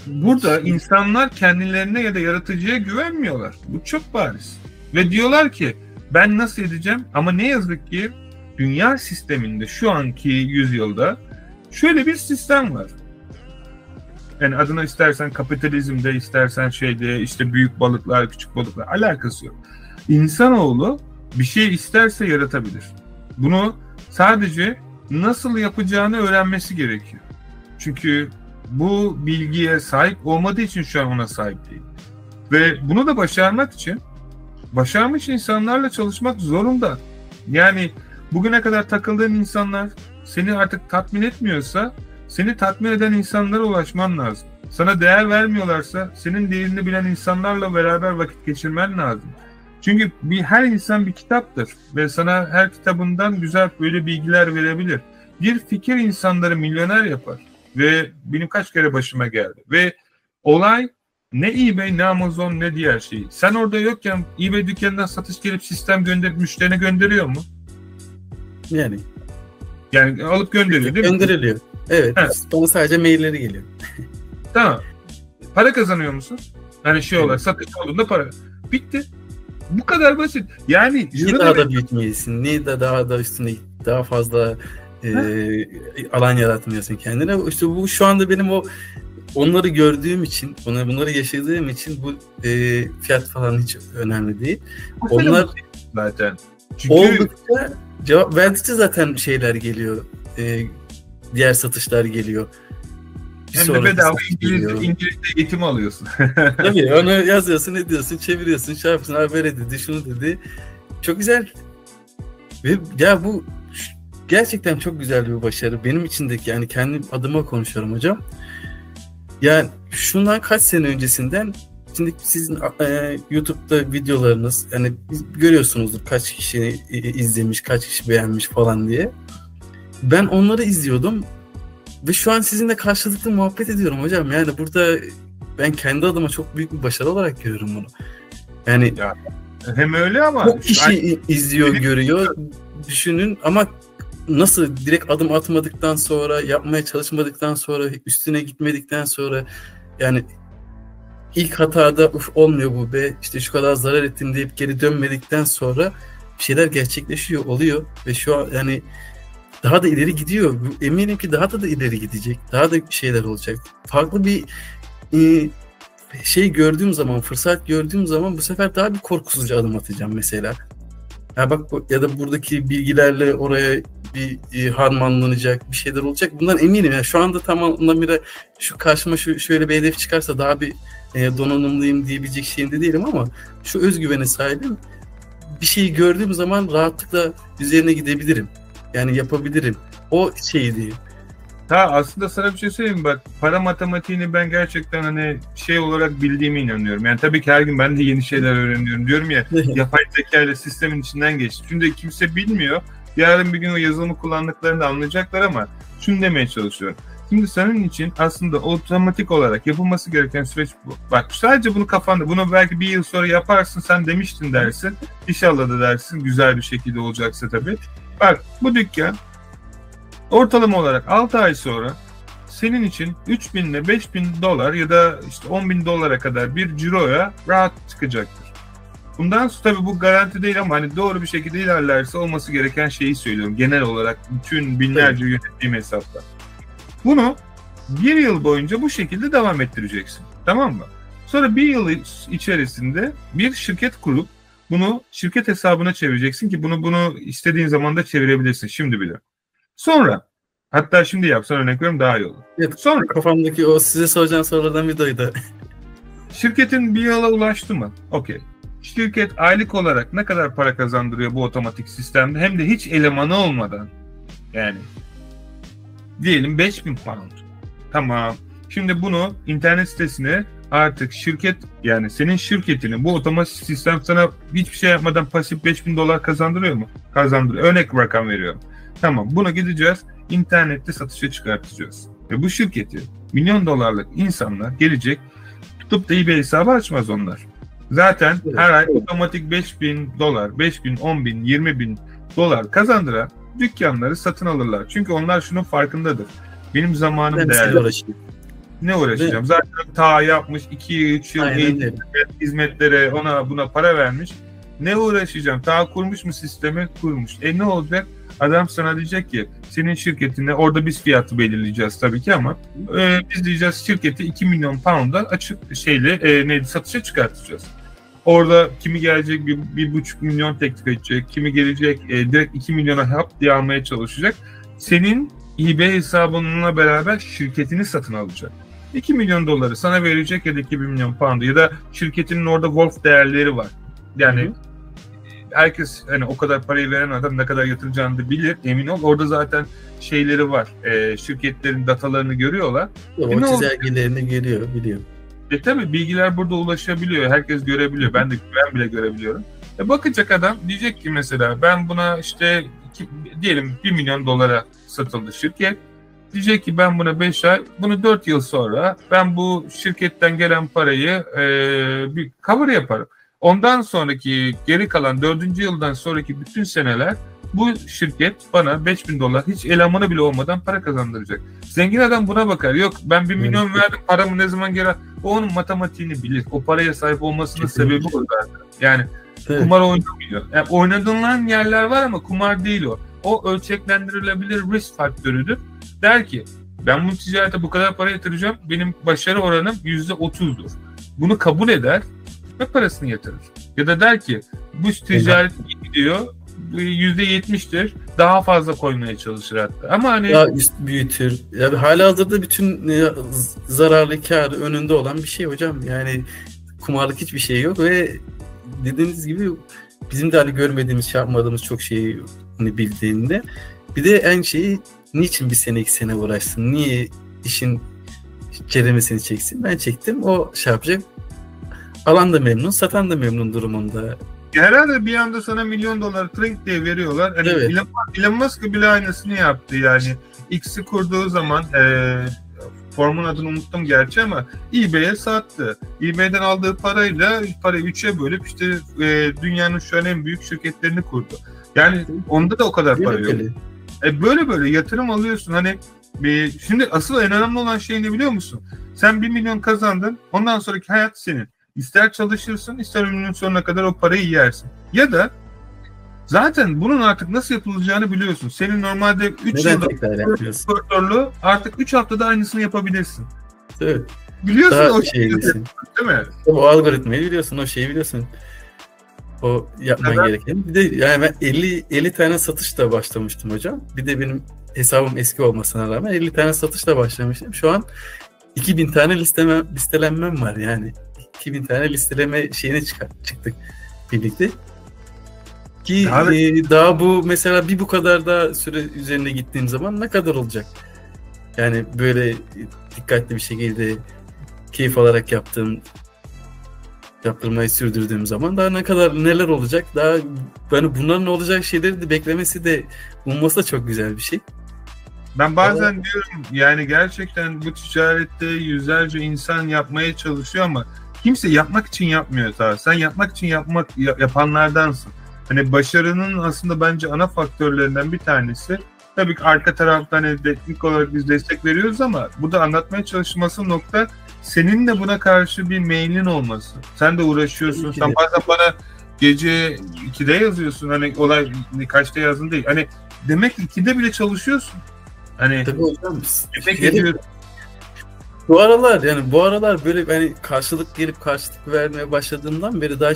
burada insanlar kendilerine ya da yaratıcıya güvenmiyorlar. Bu çok bariz. Ve diyorlar ki ben nasıl edeceğim? Ama ne yazık ki dünya sisteminde şu anki yüzyılda şöyle bir sistem var. Yani adına istersen kapitalizmde, istersen şeyde işte büyük balıklar, küçük balıklar alakası yok. İnsanoğlu bir şey isterse yaratabilir. Bunu sadece nasıl yapacağını öğrenmesi gerekiyor. Çünkü bu bilgiye sahip olmadığı için şu an ona sahip değil. Ve bunu da başarmak için başarmış insanlarla çalışmak zorunda. Yani bugüne kadar takıldığın insanlar seni artık tatmin etmiyorsa seni tatmin eden insanlara ulaşman lazım. Sana değer vermiyorlarsa senin değerini bilen insanlarla beraber vakit geçirmen lazım. Çünkü her insan bir kitaptır ve sana her kitabından güzel böyle bilgiler verebilir. Bir fikir insanları milyoner yapar ve benim kaç kere başıma geldi. Ve olay ne eBay, ne Amazon, ne diğer şey. Sen orada yokken eBay dükkanından satış gelip sistem müşterine gönderiyor mu? Yani alıp gönderiyor değil mi? Gönderiliyor. Evet. Bana sadece mailleri geliyor. Tamam. Para kazanıyor musun? Yani şey olarak satış olduğunda para. Bitti. Bu kadar basit. Yani niye daha da büyütmeyesin? Niye de daha da üstüne daha fazla alan yaratmıyorsun kendine? İşte bu şu anda benim onları gördüğüm için, bunları yaşadığım için bu fiyat falan hiç önemli değil. Onlar zaten. Çünkü oldukça cevap verdikçe zaten şeyler geliyor. Diğer satışlar geliyor. Hem de bedava İngilizce eğitim alıyorsun. Tabii onu yazıyorsun, ediyorsun, çeviriyorsun, şey yapıyorsun, abi böyle dedi, şunu dedi. Çok güzel. Ve ya bu gerçekten çok güzel bir başarı. Benim içindeki, yani kendi adıma konuşuyorum hocam. Yani şundan kaç sene öncesinden, şimdi sizin YouTube'da videolarınız, yani görüyorsunuzdur kaç kişi izlemiş, kaç kişi beğenmiş falan diye. Ben onları izliyordum ve şu an sizinle karşılıklı muhabbet ediyorum hocam. Yani burada ben kendi adıma çok büyük bir başarı olarak görüyorum bunu. Yani ya, hem öyle ama çok kişi izliyor, görüyor, düşünün ama nasıl direkt adım atmadıktan sonra, yapmaya çalışmadıktan sonra, üstüne gitmedikten sonra, yani ilk hatada olmuyor bu be, işte şu kadar zarar ettim deyip geri dönmedikten sonra bir şeyler gerçekleşiyor, oluyor ve şu an yani daha da ileri gidiyor. Eminim ki daha da ileri gidecek. Daha da şeyler olacak. Farklı bir şey gördüğüm zaman, fırsat gördüğüm zaman bu sefer daha bir korkusuzca adım atacağım mesela. Ya bak, ya da buradaki bilgilerle oraya bir harmanlanacak bir şeyler olacak. Bundan eminim. Yani şu anda tam anlamıyla şu karşıma şöyle bir hedef çıkarsa daha bir donanımlıyım diyebilecek şeyimde değilim ama şu özgüvene sahibim. Bir şeyi gördüğüm zaman rahatlıkla üzerine gidebilirim. Yani yapabilirim. O şey değil. Aslında sana bir şey söyleyeyim, bak para matematiğini ben gerçekten hani şey olarak bildiğime inanıyorum. Yani tabii ki her gün ben de yeni şeyler öğreniyorum. Diyorum ya, yapay zeka ile sistemin içinden geçti. Şimdi kimse bilmiyor. Yarın bir gün o yazılımı kullandıklarını da anlayacaklar ama şunu demeye çalışıyorum. Şimdi senin için aslında otomatik olarak yapılması gereken süreç bu. Bak sadece bunu kafanda, bunu belki bir yıl sonra yaparsın, sen demiştin dersin. İnşallah da dersin, güzel bir şekilde olacaksa tabii. Bak bu dükkan ortalama olarak 6 ay sonra senin için 3.000 ile 5.000 dolar ya da işte 10.000 dolara kadar bir ciroya rahat çıkacaktır. Bundan sonra tabii bu garanti değil ama hani doğru bir şekilde ilerlerse olması gereken şeyi söylüyorum. Genel olarak bütün binlerce yönettiğim hesaplar. Bunu bir yıl boyunca bu şekilde devam ettireceksin. Tamam mı? Sonra bir yıl içerisinde bir şirket kurup Bunu şirket hesabına çevireceksin ki bunu istediğin zaman da çevirebilirsin şimdi bile. Sonra, hatta şimdi yapsan örnek veriyorum daha iyi olur. Evet, sonra kafamdaki o size soracağım sorulardan bir doydu. Şirketin bir yola ulaştı mı? Okey. Şirket aylık olarak ne kadar para kazandırıyor bu otomatik sistemde? Hem de hiç elemanı olmadan. Yani diyelim 5.000 pound. Tamam. Şimdi bunu internet sitesine artık şirket, yani senin şirketini bu otomatik sistem sana hiçbir şey yapmadan pasif 5.000 dolar kazandırıyor mu? Kazandırıyor. Örnek rakam veriyorum. Tamam. Buna gideceğiz. İnternette satışa çıkartacağız. Ve bu şirketi milyon dolarlık insanlar gelecek, tutup da eBay hesabı açmaz onlar. Zaten her ay otomatik 5.000 dolar, 5.000, 10.000, 20.000 dolar kazandıran dükkanları satın alırlar. Çünkü onlar şunun farkındadır. Benim zamanım değerli. Ne uğraşacağım? Zaten ta yapmış 2-3 yıl hizmetlere, ona buna para vermiş. Ne uğraşacağım? Ta kurmuş mu sistemi? Kurmuş. Ne olacak? Adam sana diyecek ki senin şirketine, orada biz fiyatı belirleyeceğiz tabii ki ama biz diyeceğiz şirketi 2 milyon pound'a açık satışa çıkartacağız. Orada kimi gelecek 1,5 milyon teklif edecek, kimi gelecek direkt 2 milyona hap diye almaya çalışacak. Senin eBay hesabınla beraber şirketini satın alacak. 2 milyon doları sana verecek ya da 2 milyon pound, ya da şirketinin orada Wolf değerleri var. Yani herkes, hani o kadar parayı veren adam ne kadar yatıracağını da bilir, emin ol. Orada zaten şeyleri var. Şirketlerin datalarını görüyorlar. O çizelgelerini biliyor. Tabii bilgiler burada ulaşabiliyor. Herkes görebiliyor. Ben bile görebiliyorum. Bakacak adam diyecek ki mesela ben buna işte diyelim 1 milyon dolara satıldı şirket. Diyecek ki ben buna 5 ay, bunu 4 yıl sonra ben bu şirketten gelen parayı bir cover yaparım. Ondan sonraki geri kalan 4. yıldan sonraki bütün seneler bu şirket bana 5.000 dolar hiç elemanı bile olmadan para kazandıracak. Zengin adam buna bakar. Yok ben 1 milyon verdim, paramı ne zaman geri... O onun matematiğini bilir. O paraya sahip olmasının sebebi o zaten. Yani kumar oynamıyor. Yani oynadığın yerler var ama kumar değil o. O ölçeklendirilebilir risk faktörüdür. Der ki ben bu ticarete bu kadar para yatıracağım. Benim başarı oranım %30'dur. Bunu kabul eder ve parasını yatırır. Ya da der ki bu ticaret iyi gidiyor, %70'tir. Daha fazla koymaya çalışır hatta. Ama hani daha üst büyütür. Yani halihazırda bütün zararlı kârı önünde olan bir şey hocam. Yani kumarlık hiçbir şey yok ve dediğiniz gibi bizim de hani görmediğimiz, yapmadığımız çok şeyi bildiğinde, bir de en şeyi niçin bir sene 2 sene uğraşsın? Niye işin ceremesini çeksin? Ben çektim. O şey yapacak. Alan da memnun, satan da memnun durumunda. Herhalde bir anda sana milyon dolar trink diye veriyorlar. Yani evet. Elon Musk bile aynısını yaptı yani. X'i kurduğu zaman formun adını unuttum gerçi ama eBay'e sattı. eBay'den aldığı parayla parayı 3'e bölüp işte dünyanın şu an en büyük şirketlerini kurdu. Yani onda da o kadar para yok. Böyle yatırım alıyorsun. Hani şimdi asıl en önemli olan şey ne biliyor musun? Sen 1 milyon kazandın. Ondan sonraki hayat senin. İster çalışırsın, ister ömrünün sonuna kadar o parayı yersin. Ya da zaten bunun artık nasıl yapılacağını biliyorsun. Senin normalde 3 yılda kursörlüğü artık 3 haftada aynısını yapabilirsin. Evet. Biliyorsun daha o şeyi değil mi? O algoritmayı biliyorsun, o şeyi biliyorsun. O yapman gereken. Bir de yani ben 50 tane satışla başlamıştım hocam. Bir de benim hesabım eski olmasına rağmen 50 tane satışla başlamıştım. Şu an 2000 tane listelenmem var yani. 2000 tane listeleme şeyine çıktık birlikte. Ki daha bu mesela bir bu kadar da süre üzerine gittiğim zaman ne kadar olacak? Yani böyle dikkatli bir şekilde keyif alarak yaptırmayı sürdürdüğüm zaman daha neler olacak? Daha yani bunların olacak şeyleri de beklemesi de, umması da çok güzel bir şey. Ben bazen diyorum yani gerçekten bu ticarette yüzlerce insan yapmaya çalışıyor ama kimse yapmak için yapmıyor ta. Sen yapmak için yapanlardansın. Hani başarının aslında bence ana faktörlerinden bir tanesi. Tabii ki arka taraftan hani teknik olarak biz destek veriyoruz ama bu da anlatmaya çalışması nokta senin de buna karşı bir meylin olması. Sen de uğraşıyorsun. Sen bazen bana gece 2'de yazıyorsun. Hani olay kaçta yazdın değil. Hani demek ki 2'de bile çalışıyorsun. Hani tabii hocam. Bu aralar böyle hani karşılık gelip karşılık vermeye başladığımdan beri daha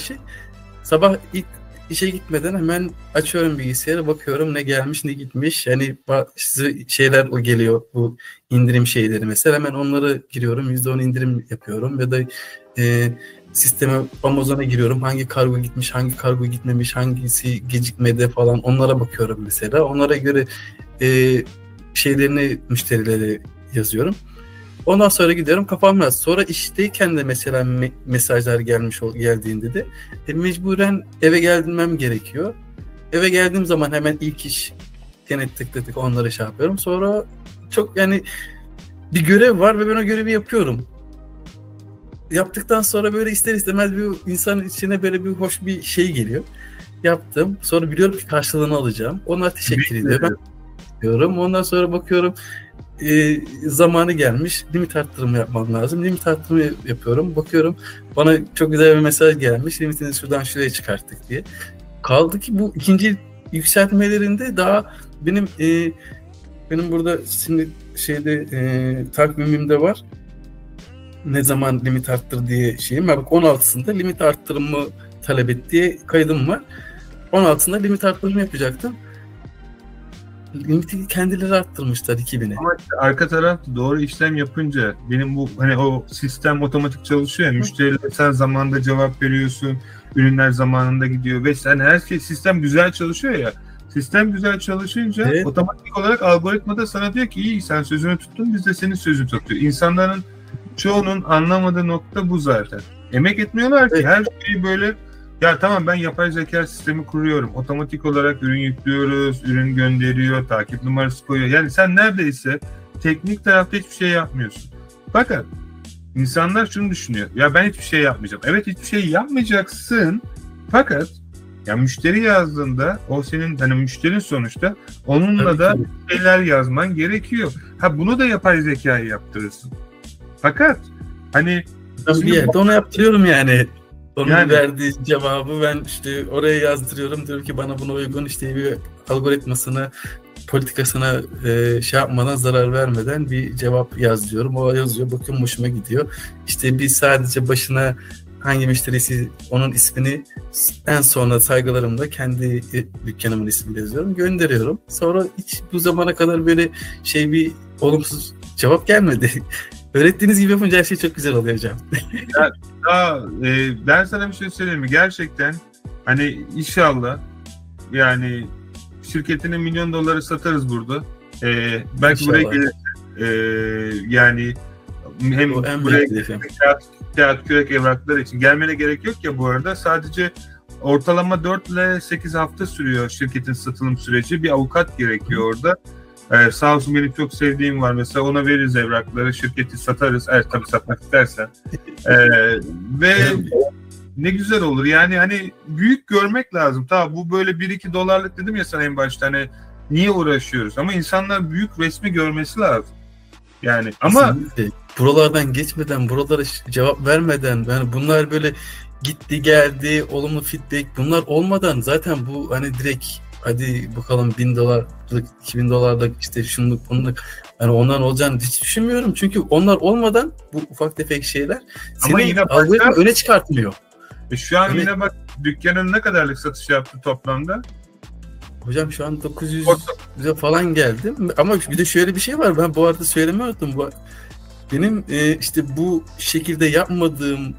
sabah ilk işe gitmeden hemen açıyorum bilgisayarı, bakıyorum ne gelmiş ne gitmiş. Yani bazı şeyler o geliyor, bu indirim şeyleri mesela, hemen onları giriyorum, %10 indirim yapıyorum ya da sisteme, Amazon'a giriyorum, hangi kargo gitmiş, hangi kargo gitmemiş, hangisi gecikmedi falan, onlara bakıyorum mesela. Onlara göre şeylerini müşterilere yazıyorum. Ondan sonra gidiyorum, kafam rahat. Sonra işteyken de mesela mesajlar geldiğinde de mecburen eve gelmem gerekiyor. Eve geldiğim zaman hemen ilk iş gene tık onları şey yapıyorum. Sonra çok yani bir görev var ve ben o görevi yapıyorum. Yaptıktan sonra böyle ister istemez bir insanın içine böyle bir hoş bir şey geliyor. Yaptım. Sonra biliyorum ki karşılığını alacağım. Onlar teşekkür ediyor. Ben diyorum. Ondan sonra bakıyorum zamanı gelmiş. Limit arttırımı yapmam lazım. Limit arttırımı yapıyorum. Bakıyorum bana çok güzel bir mesaj gelmiş. Limitini şuradan şuraya çıkarttık diye. Kaldı ki bu ikinci yükseltmelerinde daha benim burada şimdi takvimimde var. Ne zaman limit arttır diye şeyim. Bak 16'sında limit arttırımı talep et diye kaydım var. 16'sında limit arttırımı yapacaktım. Limiti kendileri arttırmışlar 2000'e. Ama arka tarafta doğru işlem yapınca benim bu hani o sistem otomatik çalışıyor ya, müşterilere sen zamanında cevap veriyorsun, ürünler zamanında gidiyor ve sen her şey, sistem güzel çalışıyor ya. Sistem güzel çalışınca evet, otomatik olarak algoritma da sana diyor ki iyi, sen sözünü tuttun, biz de senin sözünü tutuyor. İnsanların çoğunun anlamadığı nokta bu zaten. Emek etmiyorlar ki, evet, her şeyi böyle ya tamam ben yapay zeka sistemi kuruyorum. Otomatik olarak ürün yüklüyoruz, ürün gönderiyor, takip numarası koyuyor. Yani sen neredeyse teknik tarafta hiçbir şey yapmıyorsun. Fakat insanlar şunu düşünüyor. Ya ben hiçbir şey yapmayacağım. Evet, hiçbir şey yapmayacaksın. Fakat ya müşteri yazdığında o senin hani müşterin sonuçta, onunla da şeyler yazman gerekiyor. Ha bunu da yapay zekayı yaptırırsın. Fakat hani bir yerde onu yaptırıyorum yani. Onun verdiği cevabı ben işte oraya yazdırıyorum. Diyorum ki bana buna uygun işte bir algoritmasına, politikasına şey yapmadan, zarar vermeden bir cevap yaz diyorum. O yazıyor. Bakıyorum hoşuma gidiyor. İşte bir sadece başına hangi müşterisi, onun ismini en sonra saygılarımla kendi dükkanımın ismini yazıyorum. Gönderiyorum. Sonra hiç bu zamana kadar böyle bir olumsuz cevap gelmedi. Öğrettiğiniz gibi yapınca her şey çok güzel oluyor hocam. Ben sana bir şey söyleyeyim mi? Gerçekten hani inşallah yani şirketine $1.000.000 satarız burada. Belki inşallah. Buraya gelir. Yani hem buraya kağıt kürek evraklar için gelmene gerek yok ya bu arada. Sadece ortalama 4 ile 8 hafta sürüyor şirketin satılım süreci. Bir avukat gerekiyor orada. Sağ olsun benim çok sevdiğim var. Mesela ona veririz evrakları, şirketi satarız. Evet tabii satmak istersen. Ve ne güzel olur. Yani hani büyük görmek lazım. Tamam bu böyle $1-2 dedim ya sana en başta. Hani niye uğraşıyoruz? Ama insanlar büyük resmi görmesi lazım. Yani ama buralardan geçmeden, buralara cevap vermeden, yani bunlar böyle gitti geldi, olumlu feedback, bunlar olmadan zaten bu hani direkt hadi bakalım $1.000'lık, $2.000'lık işte şunluk bunluk, yani ondan olacağını hiç düşünmüyorum. Çünkü onlar olmadan bu ufak tefek şeyler seni algoritma öne çıkartmıyor. Şu an yine bak dükkanın ne kadarlık satış yaptı toplamda? Hocam şu an 900'e falan geldim. Ama bir de şöyle bir şey var. Ben bu arada söylemeyi unuttum. Benim işte bu şekilde yapmadığım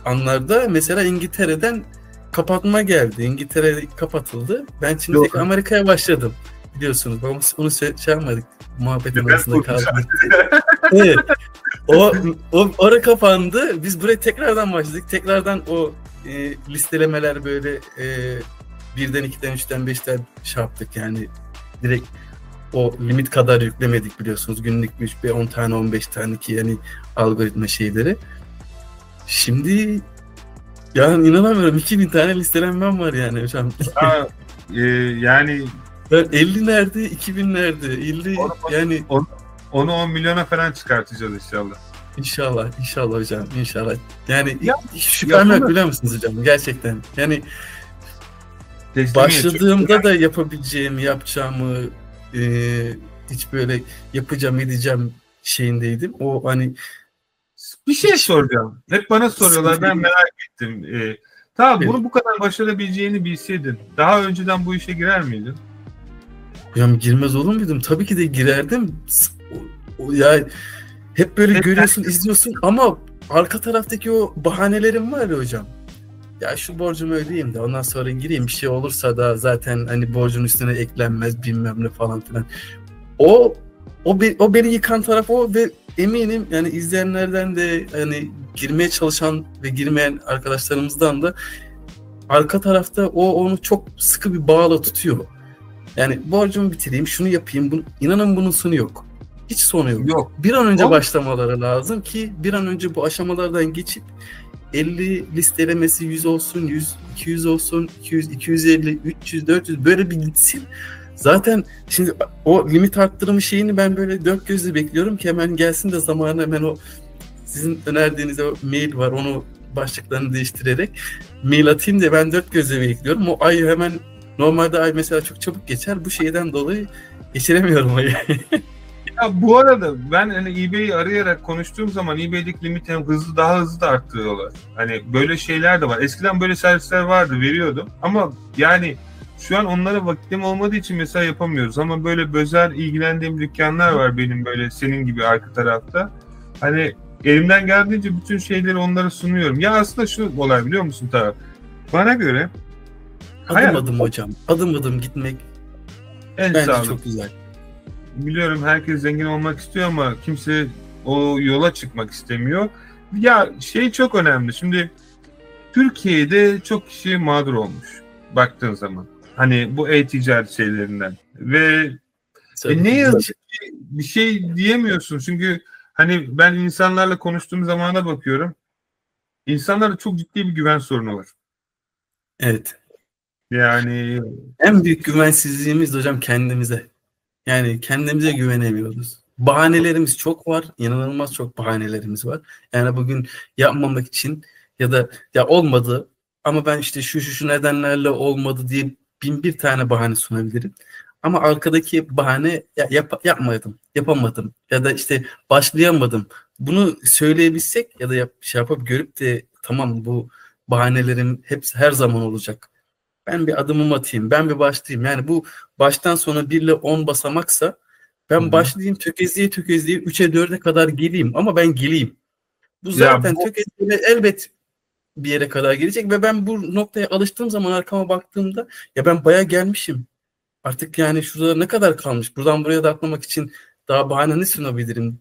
anlarda mesela İngiltere'den kapatma geldi. İngiltere kapatıldı. Ben şimdi tekrar Amerika'ya başladım. Biliyorsunuz. Onu şey yapmadık. Muhabbetin arasında kaldı. Evet. Orası kapandı. Biz buraya tekrardan başladık. Tekrardan o listelemeler böyle 1'den 2'den 3'ten 5'ten şey yaptık yani. Direkt o limit kadar yüklemedik biliyorsunuz. Günlük 10 tane 15 tane ki yani algoritma şeyleri. Şimdi yani inanamıyorum, 2000 tane listelenmem var yani hocam. Yani ben 50 nerede, 2000 nerede? 50 yani onu 10 milyona falan çıkartacağız inşallah. İnşallah hocam, inşallah. Yani şüphem yok biliyor musunuz hocam? Gerçekten. Yani başladığımda da yapabileceğimi, yapacağımı hiç böyle yapacağım, edeceğim şeyindeydim. O hani bir şey soracağım. Hep bana soruyorlar. Ben merak ettim. Tamam, Evet. bunu bu kadar başarabileceğini bilseydin daha önceden bu işe girer miydin? Ya girmez olur muydum? Tabii ki de girerdim. Ya hep böyle Hep görüyorsun, izliyorsun ama arka taraftaki o bahanelerim var ya hocam. Ya şu borcumu ödeyeyim de ondan sonra gireyim, bir şey olursa da zaten hani borcun üstüne eklenmez bilmem ne falan filan. O o beni yıkan taraf o ve eminim yani izleyenlerden de hani girmeye çalışan ve girmeyen arkadaşlarımızdan da arka tarafta onu çok sıkı bir bağla tutuyor. Yani borcumu bitireyim, şunu yapayım. İnanın bunun sonu yok. Hiç sonu yok. yok. Bir an önce O, başlamaları lazım ki bir an önce bu aşamalardan geçip 50 listelemesi 100 olsun, 100, 200 olsun, 200, 250, 300, 400 böyle bir gitsin. Zaten şimdi o limit arttırımı şeyini ben böyle dört gözle bekliyorum ki hemen gelsin de zamanı, hemen o sizin önerdiğiniz o mail var, onu başlıklarını değiştirerek mail atayım da ben dört gözle bekliyorum. O ay hemen, normalde ay mesela çok çabuk geçer. Bu şeyden dolayı geçiremiyorum ayı. ya bu arada ben hani eBay'i arayarak konuştuğum zaman eBay'deki limiti daha hızlı da arttırıyorlar. Hani böyle şeyler de var. Eskiden böyle servisler vardı, veriyordum. Ama yani şu an onlara vaktim olmadığı için mesela yapamıyoruz. Ama böyle özel ilgilendiğim dükkanlar var benim, böyle senin gibi arka tarafta. Hani elimden geldiğince bütün şeyleri onlara sunuyorum. Ya aslında şu olay, biliyor musun Tarık? Bana göre Adım adım hocam. Adım adım gitmek en bence sağlıklı. çok güzel. Biliyorum herkes zengin olmak istiyor ama kimse o yola çıkmak istemiyor. Ya şey çok önemli. Şimdi Türkiye'de çok kişi mağdur olmuş baktığın zaman. Hani bu e-ticaret şeylerinden. Ve Tabii ne ki yazık de. ki bir şey diyemiyorsun. Çünkü hani ben insanlarla konuştuğum zamana bakıyorum. İnsanlarda çok ciddi bir güven sorunu var. Evet. Yani En büyük güvensizliğimiz de hocam kendimize. Yani kendimize güvenemiyoruz. Bahanelerimiz çok var. İnanılmaz çok bahanelerimiz var. Yani bugün yapmamak için ya da ya olmadı ama ben işte şu nedenlerle olmadı diye bin bir tane bahane sunabilirim. Ama arkadaki bahane yapmadım, yapamadım ya da işte başlayamadım. Bunu söyleyebilsek ya da şey yapıp görüp de tamam, bu bahanelerim hepsi her zaman olacak. Ben bir adımımı atayım, ben bir başlayayım. Yani bu baştan sona 1 ile 10 basamaksa hı ben hı. başlayayım tökezleye 3'e 4'e kadar geleyim ama ben geleyim. Bu Ya zaten tökezleme elbet bir yere kadar gelecek ve ben bu noktaya alıştığım zaman arkama baktığımda ya ben bayağı gelmişim. Artık yani şurada ne kadar kalmış? Buradan buraya da atlamak için daha bahane ne sunabilirim?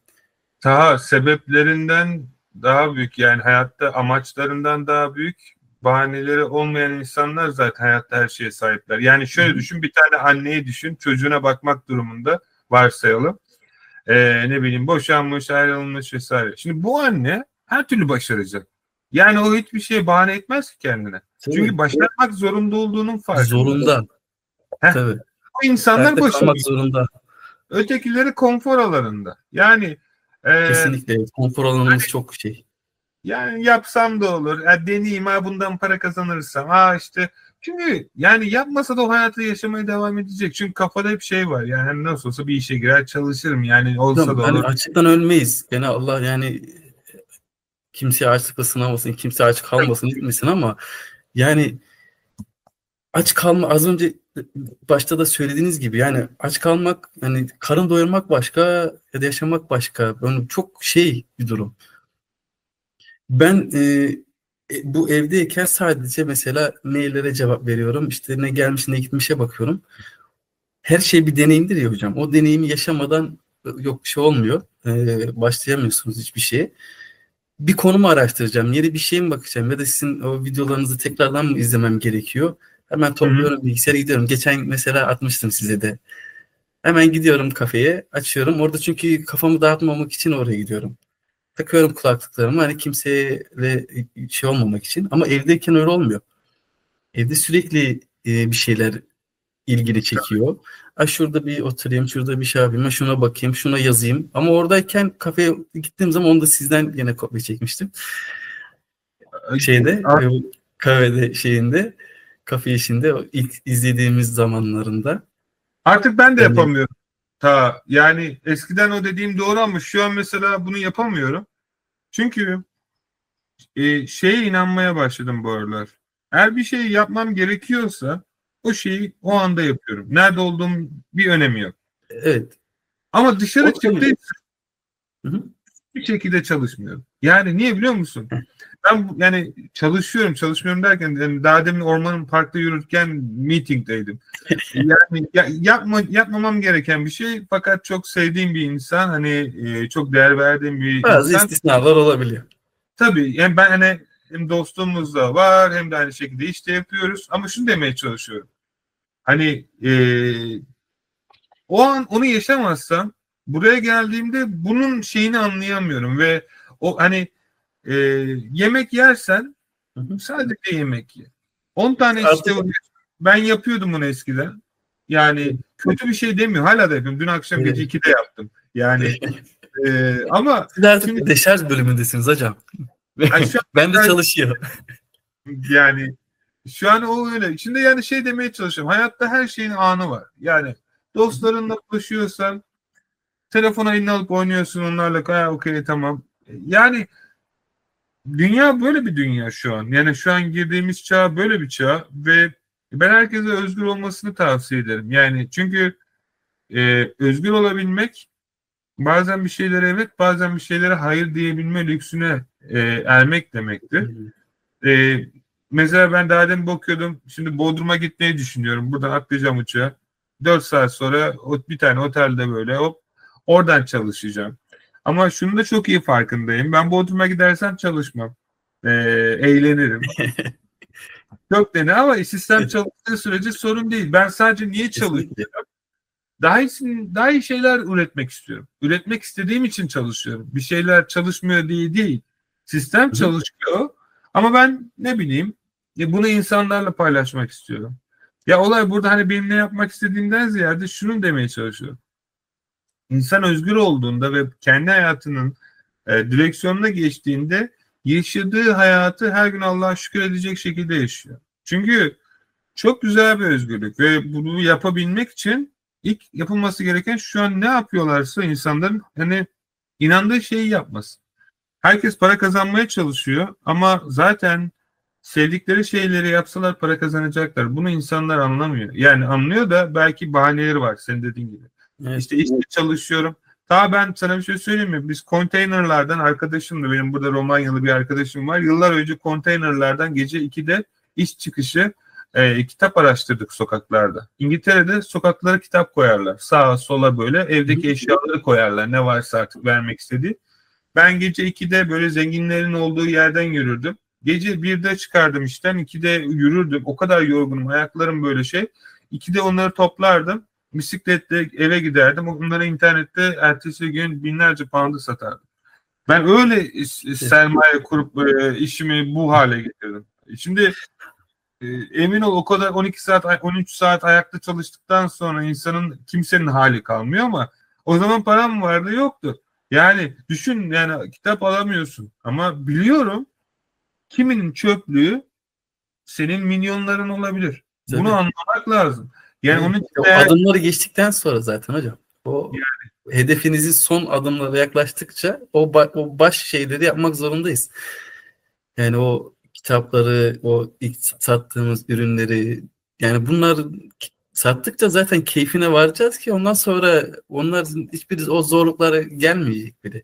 daha sebeplerinden daha büyük, yani hayatta amaçlarından daha büyük bahaneleri olmayan insanlar zaten hayatta her şeye sahipler. Yani Hı şöyle hı. düşün, bir tane anneyi düşün, çocuğuna bakmak durumunda varsayalım. Ne bileyim, boşanmış, ayrılmış vesaire. Şimdi bu anne her türlü başaracak. Yani o hiçbir şeye bahane etmez ki kendine. Çünkü Tabii. başarmak zorunda olduğunun farkında. Zorunda. Heh, Tabii. bu insanlar Hayatta kalmak başarıyor. zorunda. Ötekileri konfor alanında. Yani e, Kesinlikle. Konfor alanımız çok şey. yani yapsam da olur. Ya deneyeyim, ha bundan para kazanırsam. Ha işte, çünkü yani yapmasa da o hayatı yaşamaya devam edecek. Çünkü kafada hep şey var. Yani hani nasıl olsa bir işe girer çalışırım. Yani olsa Hocam da hani olur. açlıktan ölmeyiz. Gene Allah yani kimseye açlıkla sınamasın, kimse aç kalmasın, gitmesin ama yani aç kalma, az önce başta da söylediğiniz gibi yani aç kalmak, hani karın doyurmak başka ya da yaşamak başka. Yani çok şey bir durum. Ben bu evdeyken sadece mesela maillere cevap veriyorum. İşte ne gelmiş ne gitmişe bakıyorum. Her şey bir deneyimdir ya hocam. O deneyimi yaşamadan yok bir şey olmuyor. Başlayamıyorsunuz hiçbir şeye. Bir konumu araştıracağım, yeni bir şeye mi bakacağım ya da sizin o videolarınızı tekrardan mı izlemem gerekiyor? Hemen Hı hı. topluyorum, bilgisayara gidiyorum. Geçen mesela atmıştım size de. Hemen gidiyorum kafeye, açıyorum. Orada çünkü kafamı dağıtmamak için oraya gidiyorum. Takıyorum kulaklıklarımı hani kimseyle şey olmamak için. Ama evdeyken öyle olmuyor. Evde sürekli bir şeyler ilgili çekiyor. Ha şurada bir oturayım, şurada bir şey yapayım, ha şuna bakayım, şuna yazayım. Ama oradayken kafeye gittiğim zaman onu da sizden yine kopya çekmiştim. Şeyde kahvede şeyinde, kafe işinde o ilk izlediğimiz zamanlarında. Artık ben de Yani yapamıyorum. Yani eskiden o dediğim doğru ama şu an mesela bunu yapamıyorum. Çünkü şeye inanmaya başladım bu aralar. Eğer bir şey yapmam gerekiyorsa o şeyi o anda yapıyorum. Nerede olduğum bir önemi yok. Evet. Ama dışarı O tabii. çıktıysa Hı hı. bir şekilde çalışmıyorum. Yani niye biliyor musun? Ben yani çalışmıyorum derken yani daha demin ormanın parkta yürürken meetingdeydim. Yani yapmamam gereken bir şey fakat çok sevdiğim bir insan hani çok değer verdiğim bir Bazı insan. istisnalar olabiliyor. Tabii yani ben hani hem dostluğumuz da var hem de aynı şekilde işte yapıyoruz ama şunu demeye çalışıyorum. Hani o an onu yaşamazsam buraya geldiğimde bunun şeyini anlayamıyorum ve o hani e, yemek yersen Hı hı. sadece yemek ye. 10 tane işte Artık ben yapıyordum bunu eskiden. Yani kötü bir şey demiyor. Hala da yapıyorum. Dün akşam gece 2'de yaptım. Yani ama siz artık şimdi deşarj bölümündesiniz hocam. hani şu Ben de an çalışıyor. yani şu an o öyle. Şimdi yani şey demeye çalışıyorum. Hayatta her şeyin anı var. Yani dostlarınla buluşuyorsan telefona eline alıp oynuyorsun onlarla. Ha, okey tamam. Yani dünya böyle bir dünya şu an. Yani şu an girdiğimiz çağ böyle bir çağ ve ben herkese özgür olmasını tavsiye ederim. Yani çünkü özgür olabilmek bazen bir şeylere evet bazen bir şeylere hayır diyebilme lüksüne ermek demektir. E, Mesela ben daha demin bakıyordum. Şimdi Bodrum'a gitmeyi düşünüyorum. Buradan atlayacağım uçağa. 4 saat sonra bir tane otelde böyle hop oradan çalışacağım. Ama şunu da çok iyi farkındayım. Ben Bodrum'a gidersem çalışmam. Eğlenirim. Çok dene ama sistem çalıştığı sürece sorun değil. Ben sadece niye Kesinlikle. çalışıyorum? Daha iyi şeyler üretmek istiyorum. Üretmek istediğim için çalışıyorum. Bir şeyler çalışmıyor diye değil. Sistem Hı hı. çalışıyor ama ben ne bileyim bunu insanlarla paylaşmak istiyorum. Ya olay burada hani benim ne yapmak istediğimden ziyade şunu demeye çalışıyorum. İnsan özgür olduğunda ve kendi hayatının direksiyonuna geçtiğinde yaşadığı hayatı her gün Allah'a şükür edecek şekilde yaşıyor. Çünkü çok güzel bir özgürlük ve bunu yapabilmek için ilk yapılması gereken şu an ne yapıyorlarsa insanların hani inandığı şeyi yapması. Herkes para kazanmaya çalışıyor ama zaten sevdikleri şeyleri yapsalar para kazanacaklar. Bunu insanlar anlamıyor. Yani anlıyor da belki bahaneleri var senin dediğin gibi. Evet. İşte çalışıyorum. Daha ben sana bir şey söyleyeyim mi? Biz konteynerlardan arkadaşımdı. Benim burada Romanyalı bir arkadaşım var. Yıllar önce konteynerlardan gece 2'de iş çıkışı kitap araştırdık sokaklarda. İngiltere'de sokaklara kitap koyarlar. Sağa sola böyle evdeki eşyaları koyarlar. Ne varsa artık vermek istediği. Ben gece 2'de böyle zenginlerin olduğu yerden yürürdüm. Gece 1'de çıkardım işten, 2'de yürürdüm. O kadar yorgunum, ayaklarım böyle şey. 2'de onları toplardım. Bisikletle eve giderdim. Onları internette ertesi gün binlerce pound'a satardım. Ben öyle sermaye kurup işimi bu hale getirdim. Şimdi emin ol o kadar 12 saat 13 saat ayakta çalıştıktan sonra insanın kimsenin hali kalmıyor ama o zaman param mı vardı yoktu. Yani düşün yani kitap alamıyorsun ama biliyorum kiminin çöplüğü senin milyonların olabilir. Bunu Tabii. anlamak lazım. Yani Evet. onun için O adımları geçtikten sonra zaten hocam. O hedefinizi son adımlara yaklaştıkça o baş şeyleri yapmak zorundayız. Yani o kitapları, o ilk sattığımız ürünleri yani bunlar sattıkça zaten keyfine varacağız ki ondan sonra onların hiçbir o zorluklara gelmeyecek bile.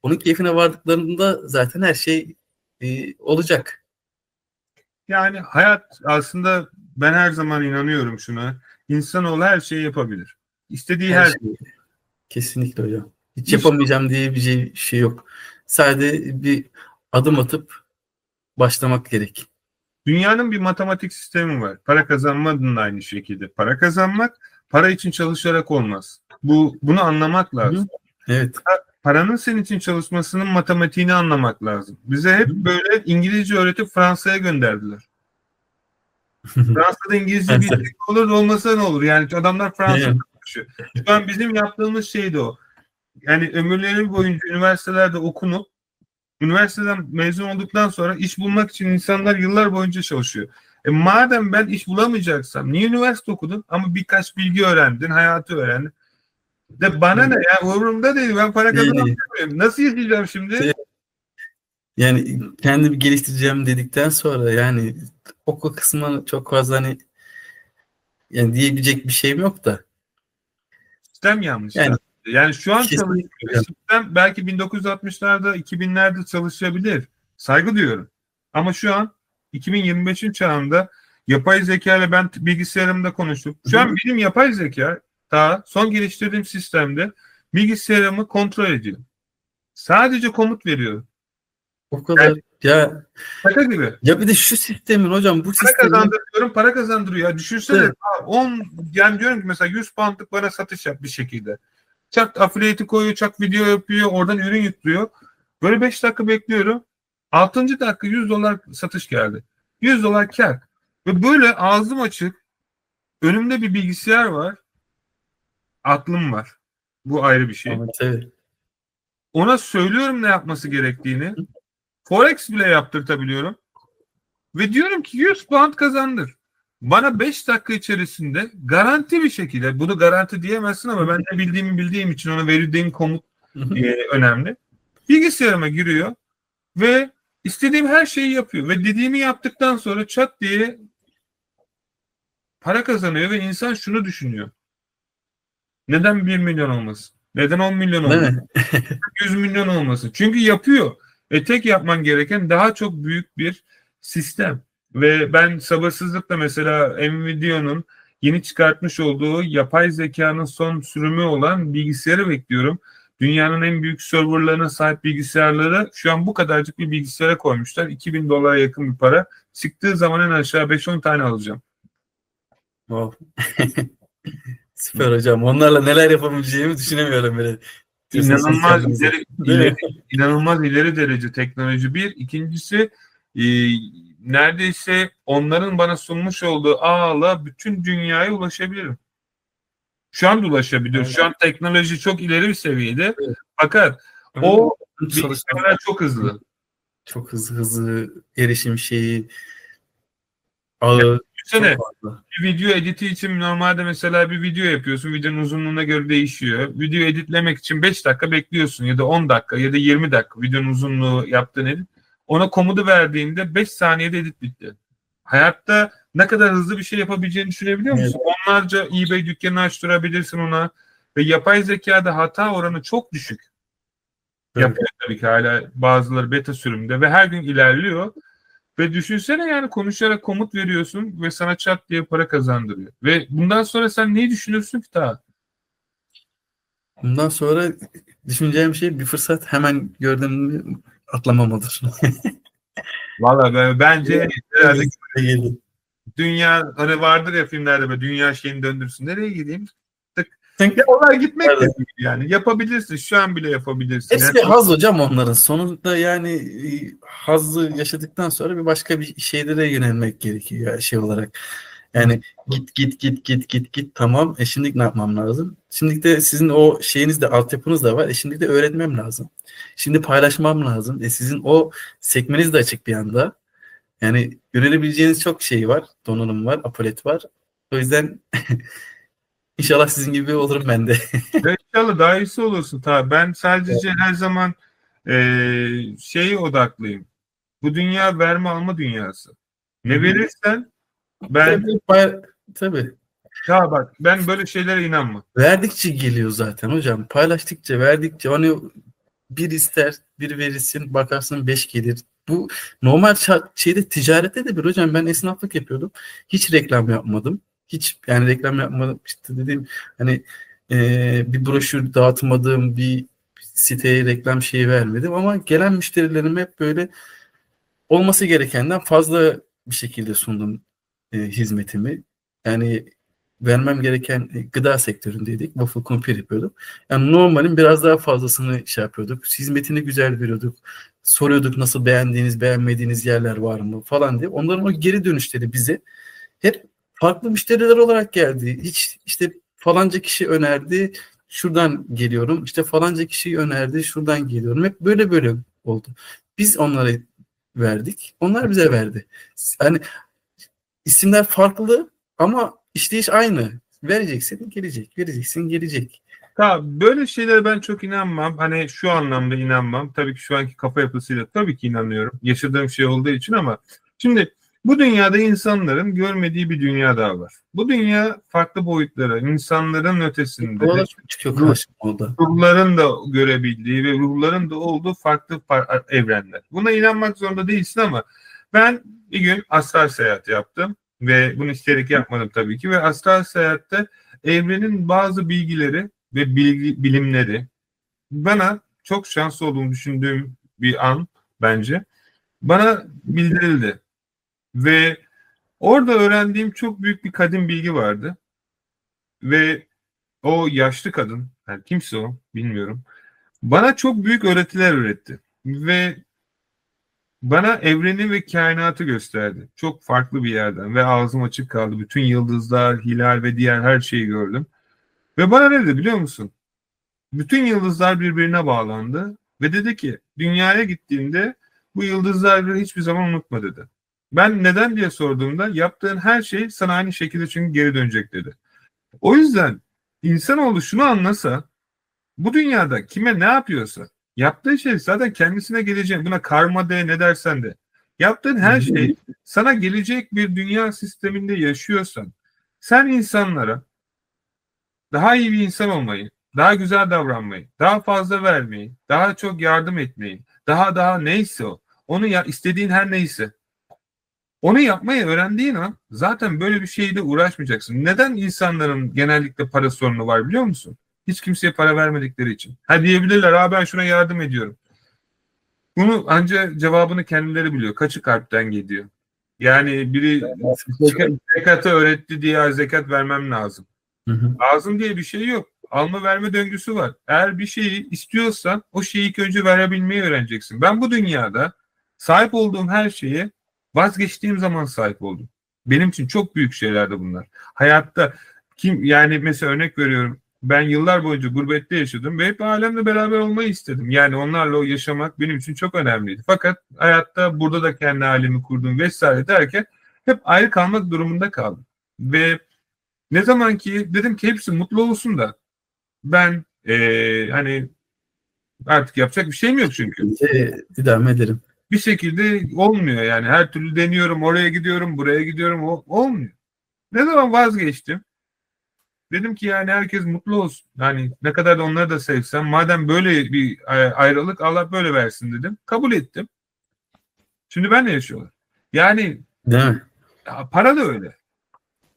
Onun keyfine vardıklarında zaten her şey olacak. yani hayat aslında ben her zaman inanıyorum şuna. İnsanoğlu her şeyi yapabilir. İstediği Her her şey. Kesinlikle hocam. Hiç iş. yapamayacağım diye bir şey yok. Sadece bir adım atıp başlamak gerek. Dünyanın bir matematik sistemi var. Para kazanmanın da aynı şekilde. Para kazanmak para için çalışarak olmaz. Bunu anlamak Hı-hı. lazım. Evet. Paranın senin için çalışmasının matematiğini anlamak lazım. Bize hep böyle İngilizce öğretip Fransa'ya gönderdiler. Fransa'da İngilizce Ben bilsek olur da olmasa ne olur? Yani adamlar Fransızca de- konuşuyor. Şu an bizim yaptığımız şey de o. Yani ömürleri boyunca üniversitelerde okunup üniversiteden mezun olduktan sonra iş bulmak için insanlar yıllar boyunca çalışıyor. Madem ben iş bulamayacaksam niye üniversite okudun ama birkaç bilgi öğrendin, hayatı öğrendin. De bana ne ya umurumda değil ben para Yani kazanamıyorum. Nasıl yaşayacağım şimdi? Yani kendimi geliştireceğim dedikten sonra yani o kısmına çok fazla hani yani diyebilecek bir şeyim yok da. Sistem yanlış Yani ya. Yani şu an kesinlikle çalıştığı hocam. sistem belki 1960'larda, 2000'lerde çalışabilir. Saygı duyuyorum. Ama şu an 2025'in çağında yapay zeka ile ben bilgisayarımda konuştum. Şu an benim yapay zeka daha son geliştirdiğim sistemde bilgisayarımı kontrol ediyor. Sadece komut veriyor. O Yani kadar. Ya şaka gibi. ya bir de şu sistemin hocam bu Para sistemin kazandırıyorum, para kazandırıyor. Ya düşünsene de 10, yani diyorum ki mesela 100 poundlık bana satış yap bir şekilde. Çak affiliate'i koyuyor, çak video yapıyor, oradan ürün yüklüyor. Böyle 5 dakika bekliyorum. 6. dakika $100 satış geldi. $100 kar. Ve böyle ağzım açık, önümde bir bilgisayar var, aklım var. Bu ayrı bir şey. ama tabii. Ona söylüyorum ne yapması gerektiğini. Forex bile yaptırtabiliyorum. Ve diyorum ki 100 pound kazandır. Bana 5 dakika içerisinde garanti bir şekilde, bunu garanti diyemezsin ama ben de bildiğim için ona verdiğim komut önemli. Bilgisayarıma giriyor ve istediğim her şeyi yapıyor. Ve dediğimi yaptıktan sonra çat diye para kazanıyor ve insan şunu düşünüyor. Neden 1 milyon olmasın? Neden 10 milyon Değil olmasın? mi? 100 milyon olmasın? Çünkü yapıyor. Tek yapman gereken daha çok büyük bir sistem. Ve ben sabırsızlıkla mesela Nvidia'nın yeni çıkartmış olduğu yapay zekanın son sürümü olan bilgisayarı bekliyorum. Dünyanın en büyük serverlarına sahip bilgisayarları şu an bu kadarcık bir bilgisayara koymuşlar. $2000 yakın bir para. Çıktığı zaman en aşağı 5-10 tane alacağım. Wow. Süper hocam. Onlarla neler yapabileceğimi düşünemiyorum böyle. Diyorsunuz siz İnanılmaz kendinize. Değil ileri, mi? inanılmaz ileri derece teknoloji bir. İkincisi e, neredeyse onların bana sunmuş olduğu ağla bütün dünyaya ulaşabilirim. Şu an da ulaşabiliyoruz. Şu an teknoloji çok ileri bir seviyede. Evet. Fakat o Çalışma bilgisayarlar çok hızlı. çok hızlı erişim şeyi Yani ağı düşünsene, çok fazla. bir video editi için normalde mesela bir video yapıyorsun. Videonun uzunluğuna göre değişiyor. Video editlemek için 5 dakika bekliyorsun ya da 10 dakika ya da 20 dakika videonun uzunluğu yaptığın edit. Ona komutu verdiğinde 5 saniyede edit bitti. Hayatta ne kadar hızlı bir şey yapabileceğini düşünebiliyor Evet. musun? Onlarca eBay dükkanı açtırabilirsin ona ve yapay zekada hata oranı çok düşük. Evet. Yapıyor tabii ki hala bazıları beta sürümde ve her gün ilerliyor. Ve düşünsene yani konuşarak komut veriyorsun ve sana çat diye para kazandırıyor. Ve bundan sonra sen neyi düşünürsün ki daha? Bundan sonra düşüneceğim şey bir fırsat hemen gördüğümü atlamamadır. Valla bence herhalde Geldi. dünya hani vardır ya filmlerde böyle dünya şeyini döndürsün. Nereye gideyim? Tık. Tık. Ya olay gitmek de Evet. değil yani. Yapabilirsin. Şu an bile yapabilirsin. Yani, Hepsi haz hocam onların. Sonunda yani hazzı yaşadıktan sonra bir başka bir şeylere yönelmek gerekiyor ya, şey olarak. Yani git tamam. Şimdi ne yapmam lazım? Şimdi de sizin o şeyiniz de altyapınız da var. Şimdi de öğretmem lazım. Şimdi paylaşmam lazım. Sizin o sekmeniz de açık bir anda. Yani yönelebileceğiniz çok şey var. Donanım var, apolet var. O yüzden inşallah sizin gibi olurum ben de. İnşallah daha iyisi olursun. Tabii ben sadece her zaman şeye odaklıyım. Bu dünya verme alma dünyası. Ne verirsen ben Tabii. ya bak ben böyle şeylere inanmam. Verdikçe geliyor zaten hocam. Paylaştıkça, verdikçe hani bir ister, bir verirsin, bakarsın 5 gelir. Bu normal şeyde ticarette de bir hocam ben esnaflık yapıyordum. Hiç reklam yapmadım. Hiç yani reklam yapmadım. İşte dediğim hani bir broşür dağıtmadığım bir siteye reklam şeyi vermedim ama gelen müşterilerim hep böyle olması gerekenden fazla bir şekilde sundum hizmetimi. Yani vermem gereken gıda sektöründeydik. Waffle kumpir yapıyorduk. Yani normalin biraz daha fazlasını şey yapıyorduk. Hizmetini güzel veriyorduk. Soruyorduk nasıl beğendiğiniz, beğenmediğiniz yerler var mı falan diye. Onların o geri dönüşleri bize hep farklı müşteriler olarak geldi. Hiç işte falanca kişi önerdi, şuradan geliyorum. İşte falanca kişi önerdi, şuradan geliyorum. Hep böyle oldu. Biz onlara verdik. Onlar bize verdi. Hani isimler farklı ama işleyiş aynı. Vereceksin gelecek. Vereceksin gelecek. Tabii böyle şeylere ben çok inanmam. Hani şu anlamda inanmam. Tabii ki şu anki kafa yapısıyla tabii ki inanıyorum. Yaşadığım şey olduğu için ama şimdi bu dünyada insanların görmediği bir dünya daha var. Bu dünya farklı boyutları, insanların ötesinde, Bu arada çıkıyor karşıma o da. ruhların da görebildiği ve ruhların da olduğu farklı evrenler. Buna inanmak zorunda değilsin ama ben bir gün astral seyahat yaptım ve bunu isteyerek yapmadım tabii ki ve astral seyahatte evrenin bazı bilgileri ve bilimleri bana çok şanslı olduğunu düşündüğüm bir an bence bana bildirildi ve orada öğrendiğim çok büyük bir kadim bilgi vardı ve o yaşlı kadın, yani kimse o bilmiyorum, bana çok büyük öğretiler öğretti ve bana evreni ve kainatı gösterdi. Çok farklı bir yerden ve ağzım açık kaldı. Bütün yıldızlar, hilal ve diğer her şeyi gördüm. Ve bana ne dedi biliyor musun? Bütün yıldızlar birbirine bağlandı ve dedi ki dünyaya gittiğinde bu yıldızları hiçbir zaman unutma dedi. Ben neden diye sorduğumda yaptığın her şey sana aynı şekilde çünkü geri dönecek dedi. O yüzden insanoğlu şunu anlasa bu dünyada kime ne yapıyorsa yaptığı şey zaten kendisine gelecek. Buna karma de ne dersen de. Yaptığın her şey sana gelecek bir dünya sisteminde yaşıyorsan sen insanlara daha iyi bir insan olmayı, daha güzel davranmayı, daha fazla vermeyi, daha çok yardım etmeyi, daha neyse o. Onu ya istediğin her neyse. Onu yapmayı öğrendiğin an zaten böyle bir şeyle uğraşmayacaksın. Neden insanların genellikle para sorunu var biliyor musun? Hiç kimseye para vermedikleri için. Ha diyebilirler, ben şuna yardım ediyorum. Bunu ancak cevabını kendileri biliyor. Kaçı kalpten geliyor. Yani biri zekatı öğretti diye zekat vermem lazım. Lazım diye bir şey yok. Alma verme döngüsü var. Eğer bir şeyi istiyorsan o şeyi ilk önce verebilmeyi öğreneceksin. Ben bu dünyada sahip olduğum her şeye vazgeçtiğim zaman sahip oldum. Benim için çok büyük şeylerdi bunlar. Hayatta yani mesela örnek veriyorum. Ben yıllar boyunca gurbette yaşadım ve hep alemle beraber olmayı istedim. Yani onlarla yaşamak benim için çok önemliydi. Fakat hayatta burada da kendi halimi kurdum vesaire derken hep ayrı kalmak durumunda kaldım. Ve ne zaman ki dedim ki hepsi mutlu olsun da ben hani artık yapacak bir şeyim yok çünkü. Devam ederim. Bir şekilde olmuyor yani. Her türlü deniyorum, oraya gidiyorum, buraya gidiyorum, olmuyor. Ne zaman vazgeçtim? Dedim ki yani herkes mutlu olsun. Yani ne kadar da onları da sevsem, madem böyle bir ayrılık Allah böyle versin dedim. Kabul ettim. Şimdi benle yaşıyorlar. Yani değil mi? Para da öyle.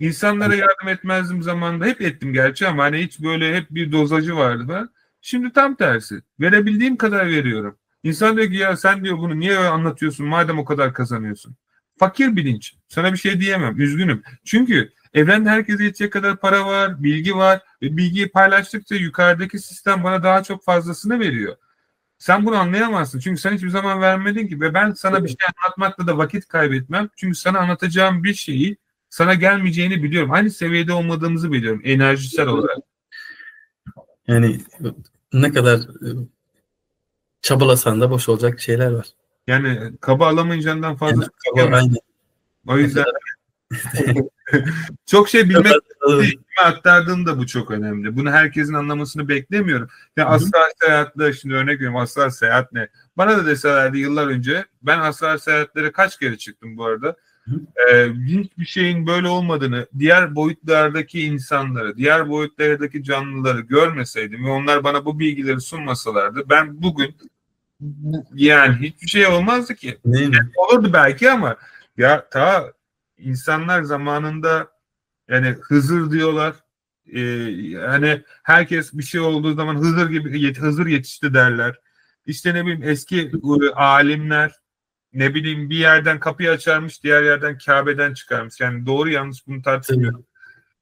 İnsanlara yardım etmezdim zamanında. Hep ettim gerçi ama hani hiç böyle hep bir dozajı vardı da. Şimdi tam tersi. Verebildiğim kadar veriyorum. İnsan diyor ki ya sen diyor bunu niye anlatıyorsun madem o kadar kazanıyorsun. Fakir bilinç. Sana bir şey diyemem. Üzgünüm. Çünkü evrende herkese yetecek kadar para var, bilgi var ve bilgiyi paylaştıkça yukarıdaki sistem bana daha çok fazlasını veriyor. Sen bunu anlayamazsın. Çünkü sen hiçbir zaman vermedin ki ve ben sana bir şey anlatmakla da vakit kaybetmem. Çünkü sana anlatacağım bir şeyi sana gelmeyeceğini biliyorum. Aynı seviyede olmadığımızı biliyorum enerjisel olarak. Yani ne kadar çabalasan da boş olacak şeyler var. Yani kaba alamayacağından fazla aynen. O yüzden çok şey bilmek aktardığım da bu çok önemli. Bunu herkesin anlamasını beklemiyorum. Ya astral seyahatle şimdi örnek veriyorum astral seyahat ne? Bana da deselerdi yıllar önce ben astral seyahatlere kaç kere çıktım bu arada. Hiçbir şeyin böyle olmadığını, diğer boyutlardaki insanları, diğer boyutlardaki canlıları görmeseydim ve onlar bana bu bilgileri sunmasalardı ben bugün yani hiçbir şey olmazdı ki. Yani olurdu belki ama ya insanlar zamanında yani Hızır diyorlar. Hani herkes bir şey olduğu zaman Hızır gibi Hızır yetişti derler. İşte ne bileyim eski alimler ne bileyim bir yerden kapıyı açarmış diğer yerden Kabe'den çıkarmış. Yani doğru yanlış bunu tartışmıyorum.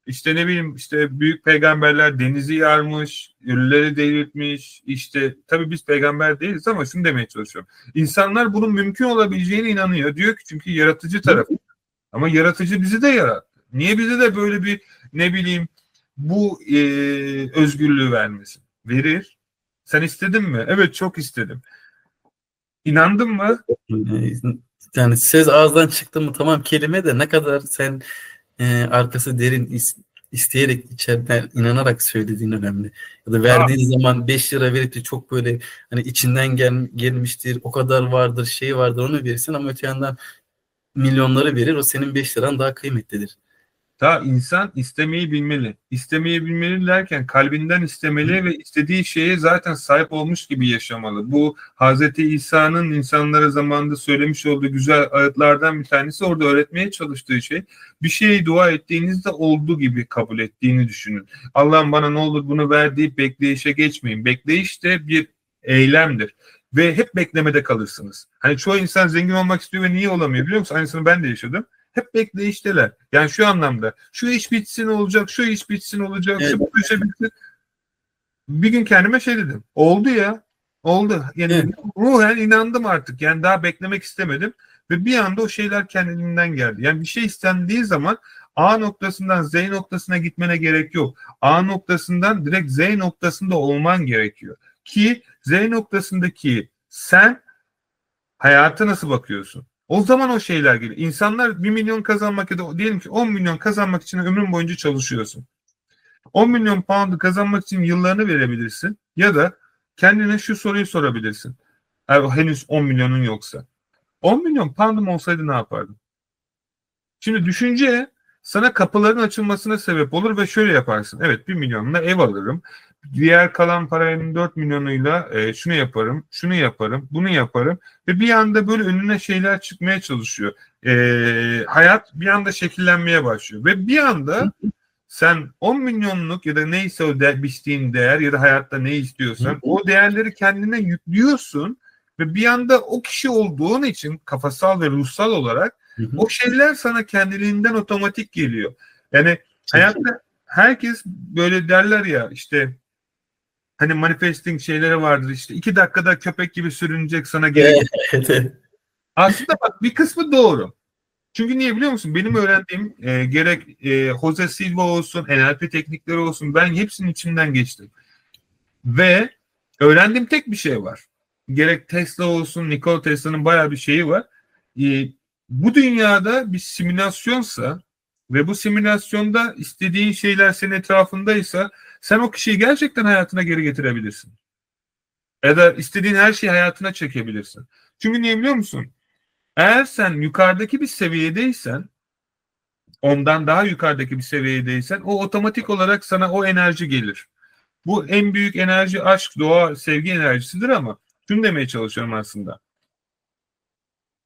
İşte ne bileyim işte büyük peygamberler denizi yarmış, ölüleri diriltmiş. İşte tabii biz peygamber değiliz ama şunu demeye çalışıyorum. İnsanlar bunun mümkün olabileceğine inanıyor. Diyor ki çünkü yaratıcı tarafı. Ama yaratıcı bizi de yarattı. Niye bize de böyle bir ne bileyim bu özgürlüğü vermesin? Verir. Sen istedin mi? Evet çok istedim. İnandın mı? Yani söz ağızdan çıktı mı tamam kelime de ne kadar sen arkası derin isteyerek, içeriden inanarak söylediğin önemli. Ya da verdiğin zaman 5 lira verip de çok böyle hani içinden gelmiştir, o kadar vardır, şey vardır, onu verirsin ama öte yandan milyonları verir, o senin 5 liran daha kıymetlidir. Daha insan istemeyi bilmeli. İstemeyi bilmeli derken kalbinden istemeli ve istediği şeye zaten sahip olmuş gibi yaşamalı. Bu Hazreti İsa'nın insanlara zamanında söylemiş olduğu güzel ayetlerden bir tanesi, orada öğretmeye çalıştığı şey, bir şeyi dua ettiğinizde olduğu gibi kabul ettiğini düşünün. Allah'ım bana ne olur bunu ver deyip bekleyişe geçmeyin. Bekleyiş de bir eylemdir. Ve hep beklemede kalırsınız. Hani çoğu insan zengin olmak istiyor ve niye olamıyor biliyor musun? Aynısını ben de yaşadım. Hep bekleyişteler. Yani şu anlamda. Şu iş bitsin olacak, şu iş bitsin olacak, evet, şu proje bitsin. Bir gün kendime şey dedim. Oldu ya. Oldu. Yani evet, ruhen inandım artık. Yani daha beklemek istemedim. Ve bir anda o şeyler kendiliğinden geldi. Yani bir şey istendiği zaman A noktasından Z noktasına gitmene gerek yok. A noktasından direkt Z noktasında olman gerekiyor. Ki Z noktasındaki sen hayata nasıl bakıyorsun? O zaman o şeyler geliyor. İnsanlar 1 milyon kazanmak ya da diyelim ki 10 milyon kazanmak için ömrün boyunca çalışıyorsun. 10 milyon pound'u kazanmak için yıllarını verebilirsin ya da kendine şu soruyu sorabilirsin. Eğer henüz 10 milyonun yoksa. 10 milyon pound'um olsaydı ne yapardım? Şimdi düşünce sana kapıların açılmasına sebep olur ve şöyle yaparsın. Evet, 1 milyonla ev alırım. Diğer kalan paranın 4 milyonuyla şunu yaparım, şunu yaparım, bunu yaparım. Ve bir anda böyle önüne şeyler çıkmaya çalışıyor. Hayat bir anda şekillenmeye başlıyor. Ve bir anda sen 10 milyonluk ya da neyse o biçtiğin değer ya da hayatta ne istiyorsan o değerleri kendine yüklüyorsun. Ve bir anda o kişi olduğun için kafasal ve ruhsal olarak o şeyler sana kendiliğinden otomatik geliyor. Yani hayatta herkes böyle derler ya, işte hani manifesting şeyleri vardır, işte 2 dakikada köpek gibi sürünecek sana geri. Aslında bak, bir kısmı doğru. Çünkü niye biliyor musun? Benim öğrendiğim gerek Jose Silva olsun, NLP teknikleri olsun, ben hepsinin içinden geçtim. Ve öğrendiğim tek bir şey var. Gerek Tesla olsun, Nikola Tesla'nın bayağı bir şeyi var. Bu dünyada bir simülasyonsa ve bu simülasyonda istediğin şeyler senin etrafındaysa sen o kişiyi gerçekten hayatına geri getirebilirsin. Ya da istediğin her şeyi hayatına çekebilirsin. Çünkü niye biliyor musun? Eğer sen yukarıdaki bir seviyedeysen, ondan daha yukarıdaki bir seviyedeysen, o otomatik olarak sana o enerji gelir. Bu en büyük enerji aşk, doğa, sevgi enerjisidir ama şunu demeye çalışıyorum aslında.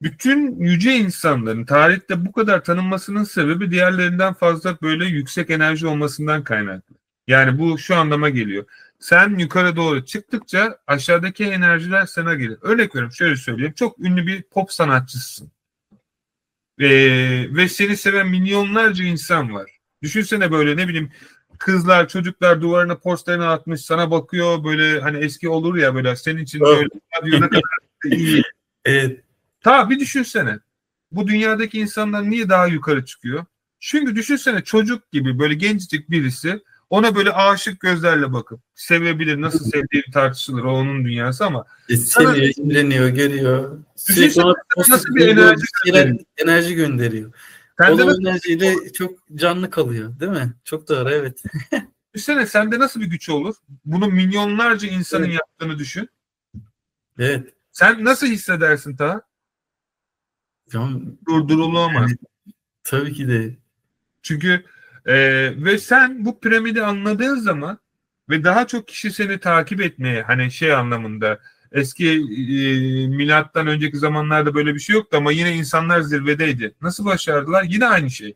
Bütün yüce insanların tarihte bu kadar tanınmasının sebebi diğerlerinden fazla böyle yüksek enerji olmasından kaynaklı. Yani bu şu anlama geliyor. Sen yukarı doğru çıktıkça aşağıdaki enerjiler sana gelir. Örnek veriyorum, şöyle söyleyeyim. Çok ünlü bir pop sanatçısın. Ve seni seven milyonlarca insan var. Düşünsene böyle, ne bileyim, kızlar, çocuklar duvarına posterini atmış, sana bakıyor böyle, hani eski olur ya böyle, senin için böyle ne kadar iyi. Evet. Ta bir düşünsene. Bu dünyadaki insanlar niye daha yukarı çıkıyor? Çünkü düşünsene, çocuk gibi böyle gencecik birisi ona böyle aşık gözlerle bakıp sevebilir. Nasıl sevdiği tartışılır, o onun dünyası ama seviyor, imreniyor, görüyor. Sürekli nasıl bir enerji gönderiyor. O da enerjiyle çok canlı kalıyor, değil mi? Çok doğru, evet. Düşünsene, sende nasıl bir güç olur? Bunu milyonlarca insanın yaptığını düşün. Evet. Sen nasıl hissedersin ta? Durdurulamaz. Tabii ki de. Çünkü ve sen bu piramidi anladığın zaman ve daha çok kişi seni takip etmeye, hani şey anlamında, eski milattan önceki zamanlarda böyle bir şey yoktu ama yine insanlar zirvedeydi. Nasıl başardılar? Yine aynı şey.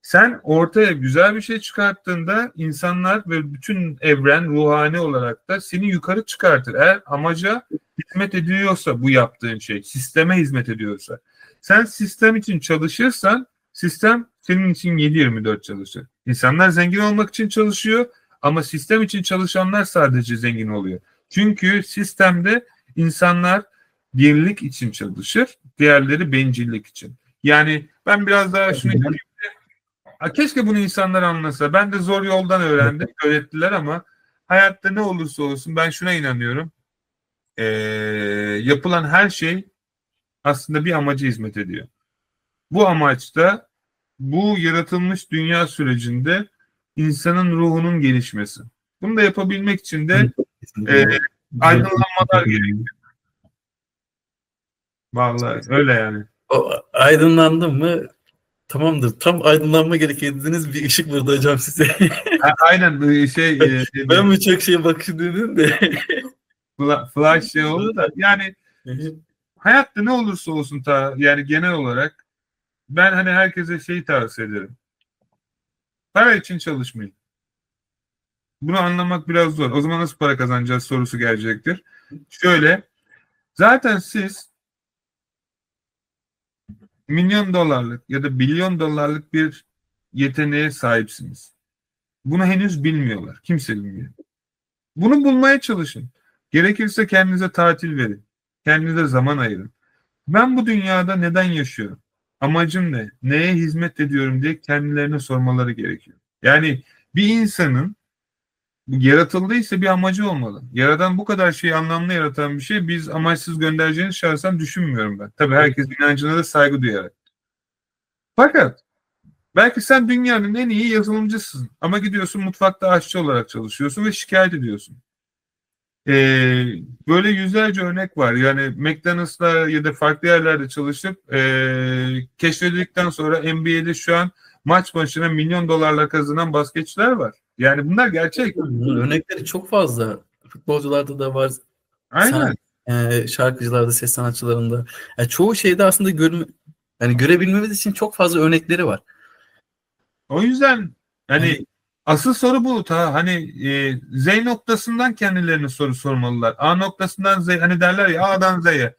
Sen ortaya güzel bir şey çıkarttığında insanlar ve bütün evren ruhani olarak da seni yukarı çıkartır. Eğer amaca hizmet ediyorsa bu yaptığın şey, sisteme hizmet ediyorsa. Sen sistem için çalışırsan sistem senin için 7/24 çalışır. İnsanlar zengin olmak için çalışıyor ama sistem için çalışanlar sadece zengin oluyor. Çünkü sistemde insanlar birlik için çalışır, diğerleri bencillik için. Yani ben biraz daha şunu keşke bunu insanlar anlasa. Ben de zor yoldan öğrendim, öğrettiler ama hayatta ne olursa olsun ben şuna inanıyorum. Yapılan her şey aslında bir amaca hizmet ediyor. Bu amaçta bu yaratılmış dünya sürecinde insanın ruhunun gelişmesi. Bunu da yapabilmek için de Kesinlikle. aydınlanmalar gerekiyor. Vallahi öyle yani. O aydınlandım mı? Tamamdır. Tam aydınlanma gerekiyor dediniz. Bir ışık vurdu hocam size. Aynen Ben mi çok şeye bakıyordum de. flash şey oldu da yani hayatta ne olursa olsun yani genel olarak ben hani herkese şeyi tavsiye ederim. Para için çalışmayın. Bunu anlamak biraz zor. O zaman nasıl para kazanacağız sorusu gelecektir. Şöyle, zaten siz milyon dolarlık ya da milyon dolarlık bir yeteneğe sahipsiniz. Bunu henüz bilmiyorlar. Kimse bilmiyor. Bunu bulmaya çalışın. Gerekirse kendinize tatil verin. Kendinize zaman ayırın. Ben bu dünyada neden yaşıyorum? Amacım ne? Neye hizmet ediyorum diye kendilerine sormaları gerekiyor. Yani bir insanın yaratıldıysa bir amacı olmalı. Yaradan bu kadar şeyi anlamlı yaratan bir şey biz amaçsız göndereceğini şahsen düşünmüyorum ben. Tabii herkes inancına da saygı duyarak. Fakat belki sen dünyanın en iyi yazılımcısın ama gidiyorsun mutfakta aşçı olarak çalışıyorsun ve şikayet ediyorsun. Böyle yüzlerce örnek var. Yani McDonald's'la ya da farklı yerlerde çalışıp keşfedildikten sonra NBA'de şu an maç başına milyon dolarlar kazanan basketçiler var. Yani bunlar gerçek. Örnekleri çok fazla. Futbolcularda da var. Aynen. Şarkıcılarda, ses sanatçılarında. Yani çoğu şeyde aslında yani görebilmemiz için çok fazla örnekleri var. O yüzden hani asıl soru bu hani Z noktasından kendilerine soru sormalılar. A noktasından Z, hani derler ya A'dan Z'ye.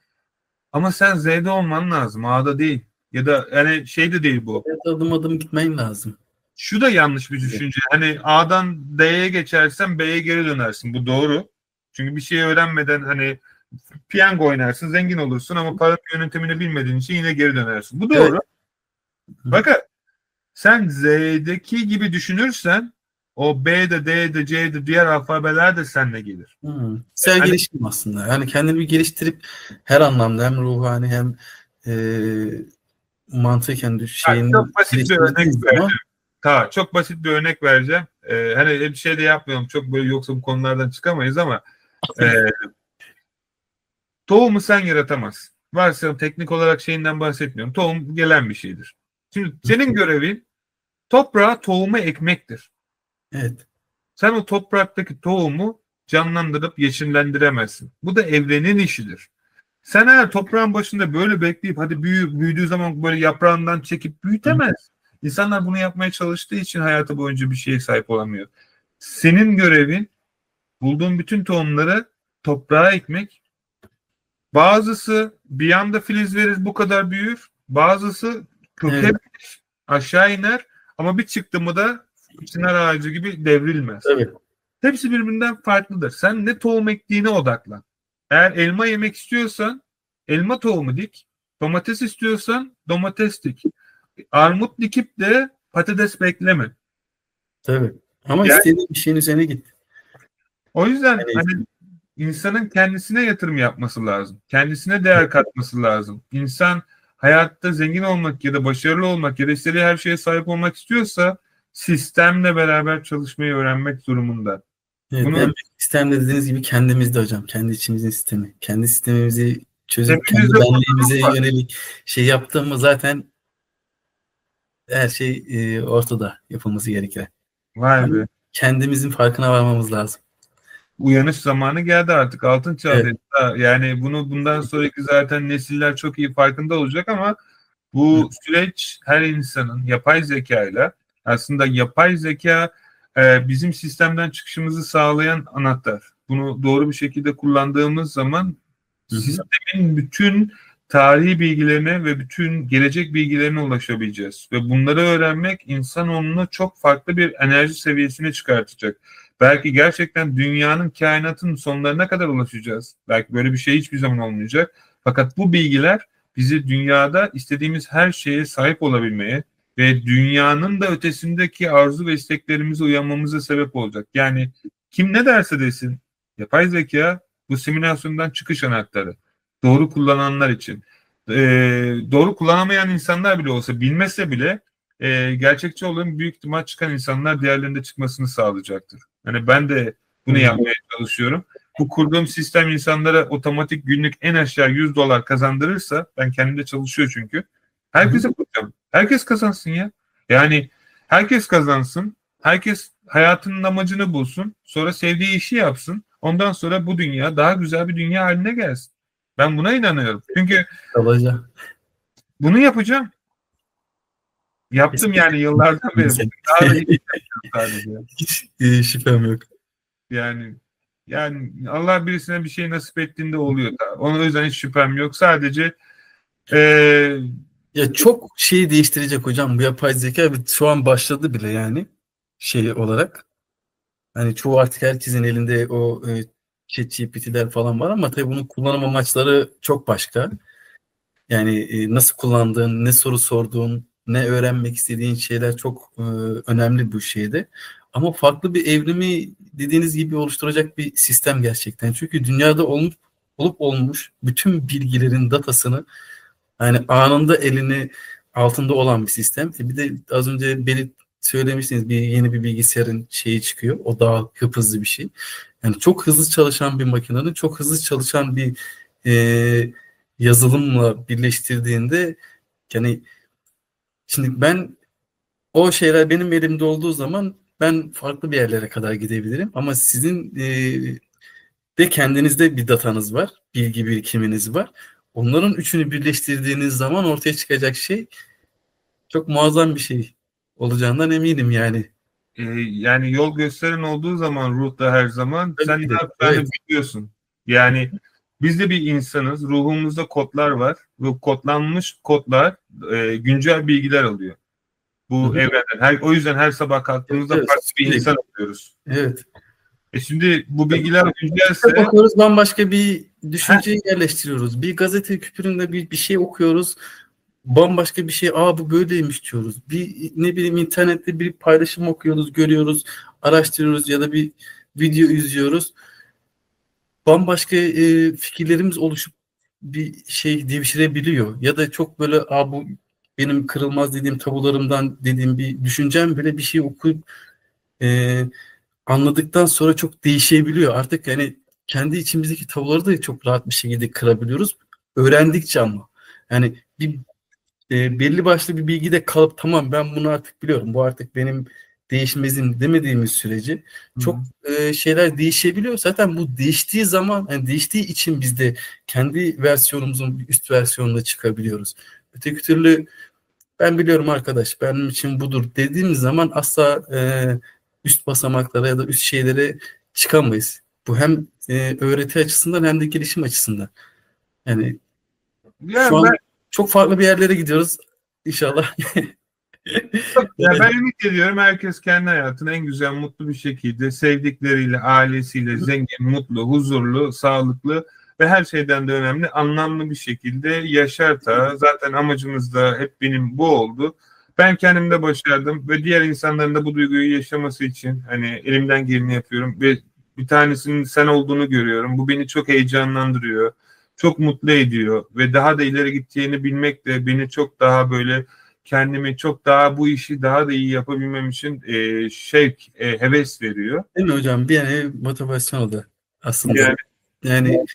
Ama sen Z'de olman lazım, A'da değil. Ya da yani şey de değil bu. Adım adım gitmen lazım. Şu da yanlış bir düşünce. Hani A'dan D'ye geçersen B'ye geri dönersin. Bu doğru. Çünkü bir şey öğrenmeden hani piyango oynarsın, zengin olursun ama para yönetimini bilmediğin için yine geri dönersin. Bu doğru. Evet. Fakat sen Z'deki gibi düşünürsen o B'de, D'de, C'de diğer alfabeler de seninle gelir. Sen gelişim aslında. Yani kendini bir geliştirip her anlamda hem ruhani hem mantıken şeyini çok basit bir örnek vereceğim. Çok basit bir örnek vereceğim. Hani bir şey de yapmayalım. Çok böyle yoksa bu konulardan çıkamayız ama tohumu sen yaratamazsın. Varsayalım teknik olarak şeyinden bahsetmiyorum. Tohum gelen bir şeydir. Şimdi senin görevin toprağa tohumu ekmektir. Evet. Sen o topraktaki tohumu canlandırıp yeşillendiremezsin. Bu da evrenin işidir. Sen eğer toprağın başında böyle bekleyip hadi büyüdüğü zaman böyle yaprağından çekip büyütemez. İnsanlar bunu yapmaya çalıştığı için hayatı boyunca bir şeye sahip olamıyor. Senin görevin bulduğun bütün tohumları toprağa ekmek. Bazısı bir anda filiz verir bu kadar büyür. Bazısı köke aşağı iner ama bir çıktı mı da çınar ağacı gibi devrilmez. Evet. Hepsi birbirinden farklıdır. Sen ne tohum ektiğine odaklan. Eğer elma yemek istiyorsan elma tohumu dik. Domates istiyorsan domates dik. Armut dikip de patates bekleme. Tabii. Ama yani, istediğin bir şeyin üzerine git. O yüzden hani insanın kendisine yatırım yapması lazım. Kendisine değer katması lazım. İnsan hayatta zengin olmak ya da başarılı olmak ya da istediği her şeye sahip olmak istiyorsa sistemle beraber çalışmayı öğrenmek durumunda. Evet, en sistem dediğiniz gibi kendimizde hocam. Kendi içimizin sistemi. Kendi sistemimizi çözüp kendi benliğimize yönelik şey yaptığımız zaten her şey ortada yapılması gereken. Vay be. Kendimizin farkına varmamız lazım. Uyanış zamanı geldi artık. Altın çağdayız. Evet. Yani bundan sonraki zaten nesiller çok iyi farkında olacak ama bu süreç her insanın yapay zekayla aslında yapay zeka bizim sistemden çıkışımızı sağlayan anahtar. Bunu doğru bir şekilde kullandığımız zaman sistemin bütün tarihi bilgilerine ve bütün gelecek bilgilerine ulaşabileceğiz. Ve bunları öğrenmek insanoğlunu çok farklı bir enerji seviyesine çıkartacak. Belki gerçekten dünyanın, kainatın sonlarına kadar ulaşacağız. Belki böyle bir şey hiçbir zaman olmayacak. Fakat bu bilgiler bizi dünyada istediğimiz her şeye sahip olabilmeye ve dünyanın da ötesindeki arzu ve isteklerimize uyanmamıza sebep olacak. Yani kim ne derse desin, yapay zeka bu simülasyondan çıkış anahtarı. Doğru kullananlar için. Doğru kullanamayan insanlar bile olsa, bilmese bile gerçekçi olanın büyük ihtimal çıkan insanlar diğerlerinde çıkmasını sağlayacaktır. Yani ben de bunu yapmaya çalışıyorum. Bu kurduğum sistem insanlara otomatik günlük en aşağı $100 kazandırırsa, ben kendimde çalışıyor çünkü. Herkese kuracağım. Herkes kazansın ya. Yani herkes kazansın. Herkes hayatının amacını bulsun. Sonra sevdiği işi yapsın. Ondan sonra bu dünya daha güzel bir dünya haline gelsin. Ben buna inanıyorum. Çünkü bunu yapacağım. Yaptım yani yıllardan beri. Daha da hiç sadece. Hiç şüphem yok. Yani Allah birisine bir şey nasip ettiğinde oluyor da. Onun yüzden hiç şüphem yok. Sadece ya çok şeyi değiştirecek hocam. Bu yapay zeka şu an başladı bile yani şey olarak. Hani çoğu artık herkesin elinde o ChatGPT'ler falan var ama tabii bunun kullanım amaçları çok başka. Yani nasıl kullandığın, ne soru sorduğun, ne öğrenmek istediğin şeyler çok önemli bu şeyde. Ama farklı bir evrimi dediğiniz gibi oluşturacak bir sistem gerçekten. Çünkü dünyada olup olmuş bütün bilgilerin datasını yani anında elini altında olan bir sistem. Bir de az önce söylemiştiniz yeni bir bilgisayarın şeyi çıkıyor. O daha hızlı bir şey. Yani çok hızlı çalışan bir makinenin çok hızlı çalışan bir yazılımla birleştirdiğinde yani şimdi ben o şeyler benim elimde olduğu zaman ben farklı bir yerlere kadar gidebilirim. Ama sizin de kendinizde bir datanız var. Bilgi birikiminiz var. Onların üçünü birleştirdiğiniz zaman ortaya çıkacak şey çok muazzam bir şey olacağından eminim yani. Yani yol gösteren olduğu zaman ruhta her zaman sen ne yapacağını biliyorsun. Yani biz de bir insanız. Ruhumuzda kodlar var. Ve kodlanmış kodlar güncel bilgiler alıyor. Bu evrenden. O yüzden her sabah kalktığımızda farklı bir insan oluyoruz. Evet. Şimdi bu bilgiler güncelse bakıyoruz bambaşka bir düşünceyi yerleştiriyoruz. Bir gazete küpüründe bir şey okuyoruz. Bambaşka bir şey. Bu böyleymiş diyoruz. Bir ne bileyim internette bir paylaşım okuyoruz, görüyoruz, araştırıyoruz ya da bir video izliyoruz. Bambaşka fikirlerimiz oluşup bir şey devşirebiliyor. Ya da çok böyle bu benim kırılmaz dediğim tabularımdan dediğim bir düşüncem bile bir şey okuyup anladıktan sonra çok değişebiliyor. Artık yani kendi içimizdeki tabuları da çok rahat bir şekilde kırabiliyoruz. Öğrendikçe ama. Yani belli başlı bir bilgide kalıp tamam ben bunu artık biliyorum. Bu artık benim değişmezim demediğimiz sürece çok şeyler değişebiliyor. Zaten bu değiştiği zaman yani değiştiği için biz de kendi versiyonumuzun üst versiyonuna çıkabiliyoruz. Öteki türlü ben biliyorum arkadaş benim için budur dediğimiz zaman asla üst basamaklara ya da üst şeylere çıkamayız. Bu hem öğreti açısından hem de gelişim açısından. Yani şu an çok farklı bir yerlere gidiyoruz. İnşallah. Ben ümit ediyorum herkes kendi hayatını en güzel, mutlu bir şekilde sevdikleriyle, ailesiyle zengin, mutlu, huzurlu, sağlıklı ve her şeyden de önemli, anlamlı bir şekilde yaşar da. Zaten amacımız da hep benim bu oldu. Ben kendimde başardım ve diğer insanların da bu duyguyu yaşaması için hani elimden geleni yapıyorum ve bir tanesinin sen olduğunu görüyorum. Bu beni çok heyecanlandırıyor. Çok mutlu ediyor ve daha da ileri gideceğini bilmek de beni çok daha böyle kendimi çok daha bu işi daha da iyi yapabilmem için heves veriyor. Değil mi hocam? Bir yani motivasyon oldu aslında. Yani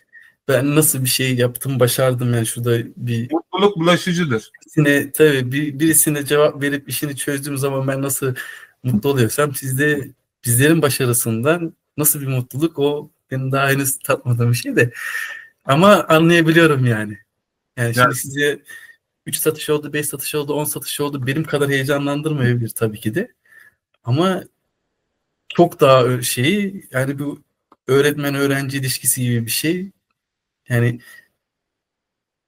ben nasıl bir şey yaptım, başardım yani şurada bir... Mutluluk bulaşıcıdır. Birisine cevap verip işini çözdüğüm zaman ben nasıl mutlu oluyorsam bizlerin başarısından nasıl bir mutluluk o benim daha henüz tatmadığım bir şey de. Ama anlayabiliyorum yani. Yani şimdi size 3 satış oldu, 5 satış oldu, 10 satış oldu. Benim kadar heyecanlandırmayabilir tabii ki de. Ama çok daha yani bu öğretmen-öğrenci ilişkisi gibi bir şey. Yani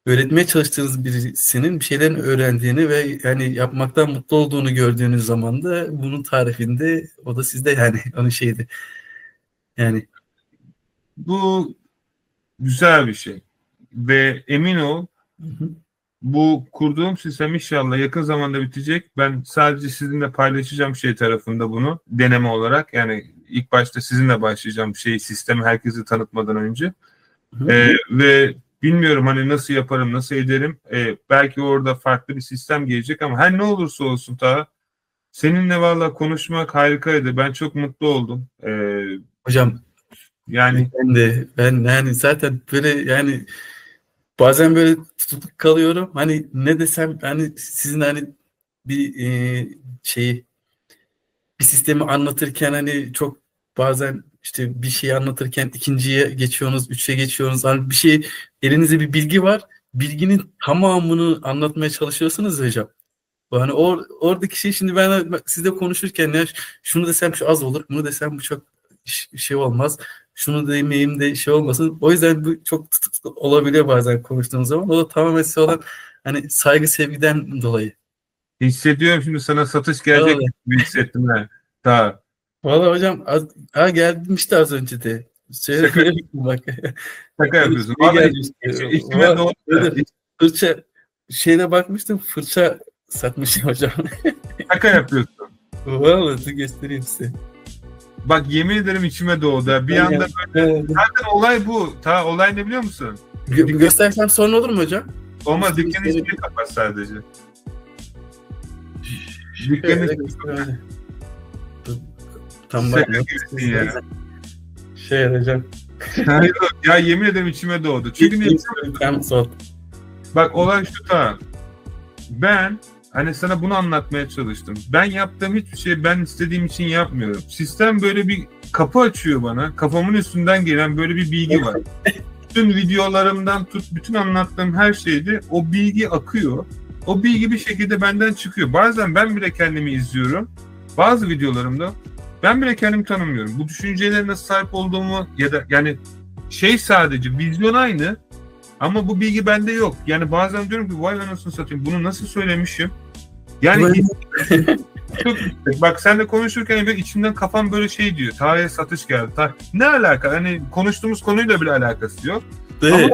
öğretmeye çalıştığınız birisinin bir şeylerin öğrendiğini ve yani yapmaktan mutlu olduğunu gördüğünüz zaman da bunun tarifinde o da sizde yani onun şeydi. Yani bu güzel bir şey ve emin ol bu kurduğum sistem inşallah yakın zamanda bitecek. Ben sadece sizinle paylaşacağım tarafında bunu deneme olarak yani ilk başta sizinle başlayacağım sistemi herkese tanıtmadan önce ve Bilmiyorum hani nasıl yaparım, nasıl ederim. Belki orada farklı bir sistem gelecek ama her ne olursa olsun ta seninle valla konuşmak harikaydı. Ben çok mutlu oldum. Hocam Yani ben yani zaten böyle yani bazen böyle tutup kalıyorum. Hani ne desem, hani sizin hani bir şeyi, bir sistemi anlatırken hani çok bazen işte bir şeyi anlatırken ikinciye geçiyorsunuz, üçe geçiyorsunuz. Hani bir şey, elinizde bir bilgi var. Bilginin tamamını anlatmaya çalışıyorsunuz ya hocam. Hani oradaki şey, şimdi ben sizle konuşurken ya şunu desem şu az olur, bunu desem bu çok şey olmaz. Şunu demeyeyim de şey olmasın. O yüzden bu çok tutuklu olabiliyor bazen konuştuğumuz zaman. O da tamamen size olan hani saygı sevgiden dolayı. hissediyorum şimdi sana satış gelecek Vallahi, gibi hissettim ben. Ta. vallahi hocam geldim işte az önce de. Şaka, Söyleyeyim bak. şaka yapıyorsun. Şey Vallahi geldi işte. içime doğdu. Fırça şeyine bakmıştım. Fırça satmış hocam. Şaka yapıyorsun. Vallahi göstereyim size. Bak yemin ederim içime doğdu. Bir anda böyle. Zaten olay bu. Ta olay ne biliyor musun? Göstersem sorun olur mu hocam? Olmaz. Dükkanı içine kapat sadece. Dükkanı içine tam kapat. bak. Şey hocam. Hayır, ya yemin ederim içime doğdu. Çünkü ne? Bak olay şu ta. Ben hani sana bunu anlatmaya çalıştım. Ben yaptığım hiçbir şey ben istediğim için yapmıyorum. Sistem böyle bir kapı açıyor bana. Kafamın üstünden gelen böyle bir bilgi var. Bütün videolarımdan tut, bütün anlattığım her şeyde o bilgi akıyor. O bilgi bir şekilde benden çıkıyor. Bazen ben bile kendimi izliyorum. Bazı videolarımda ben bile kendimi tanımıyorum. Bu düşüncelere nasıl sahip olduğumu ya da yani sadece vizyon aynı. Ama bu bilgi bende yok. Yani bazen diyorum ki vay anasını satayım bunu nasıl söylemişim? Yani çok, bak senle konuşurken bir içimden kafam böyle şey diyor. Taha'ya satış geldi. Ne alaka? Hani konuştuğumuz konuyla bile alakası yok. Ama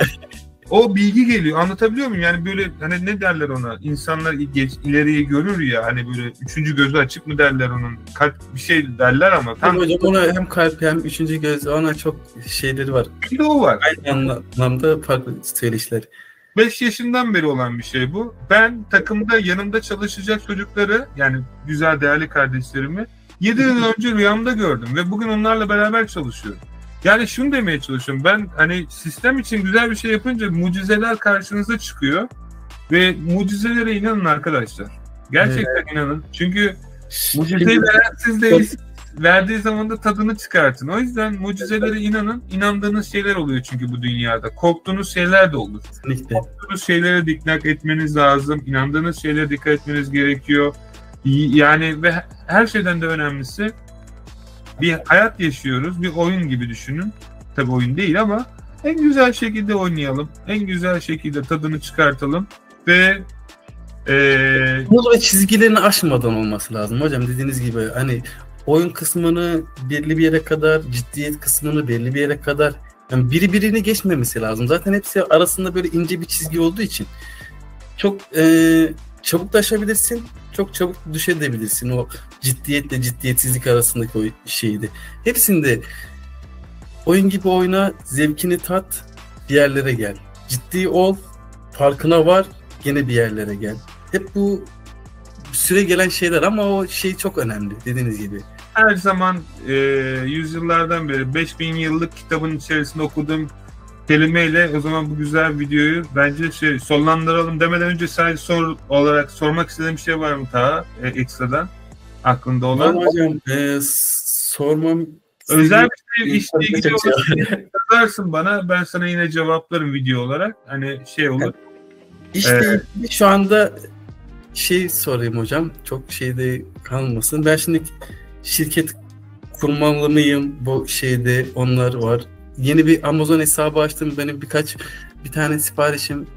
o bilgi geliyor. Anlatabiliyor muyum? Yani böyle hani ne derler ona? İnsanlar ileriyi görür ya. Hani böyle üçüncü gözü açık mı derler onun? Kalp bir şey derler ama. Tam hocam ona hem kalp hem üçüncü göz, ona çok şeyleri var. Bir de o var. Aynı anlamda farklı söyleşiler. 5 yaşından beri olan bir şey bu. Ben takımda yanımda çalışacak çocukları, yani güzel değerli kardeşlerimi 7 yıl önce rüyamda gördüm ve bugün onlarla beraber çalışıyorum. Yani şunu demeye çalışıyorum. Ben hani sistem için güzel bir şey yapınca mucizeler karşınıza çıkıyor ve mucizelere inanın arkadaşlar. Gerçekten inanın. Çünkü mucizeyi veren siz değilsiniz. Verdiği zaman da tadını çıkartın. O yüzden mucizelere inanın. İnandığınız şeyler oluyor çünkü bu dünyada. Korktuğunuz şeyler de olur. Kesinlikle. Korktuğunuz şeylere dikkat etmeniz lazım. İnandığınız şeylere dikkat etmeniz gerekiyor. Yani ve her şeyden de önemlisi bir hayat yaşıyoruz. Bir oyun gibi düşünün. Tabii oyun değil ama en güzel şekilde oynayalım. En güzel şekilde tadını çıkartalım ve bu ve çizgilerini aşmadan olması lazım hocam, dediğiniz gibi. Hani oyun kısmını belli bir yere kadar, ciddiyet kısmını belli bir yere kadar, yani biri birini geçmemesi lazım. Zaten hepsi arasında böyle ince bir çizgi olduğu için çok çabuk da aşabilirsin, çok çabuk düşebilirsin o ciddiyetle ciddiyetsizlik arasındaki o şeydi. Hepsinde oyun gibi oyna, zevkini tat, bir yerlere gel. Ciddi ol, farkına var, gene bir yerlere gel. Hep bu süre gelen şeyler ama o şey çok önemli dediğiniz gibi. Her zaman yüzyıllardan beri 5000 yıllık kitabın içerisinde okuduğum kelimeyle o zaman bu güzel videoyu bence sonlandıralım demeden önce sadece olarak sormak istediğim bir şey var mı daha ekstradan aklında olan? Tamam hocam, sormam. Özel bir şey işle ilgili olursa yazarsın bana, ben sana yine cevaplarım video olarak. Hani şey olur. İşte şu anda sorayım hocam, çok şeyde kalmasın. Ben şimdi şirket kurmalı mıyım? Bu şeyde onlar var. Yeni bir Amazon hesabı açtım. Benim bir tane siparişim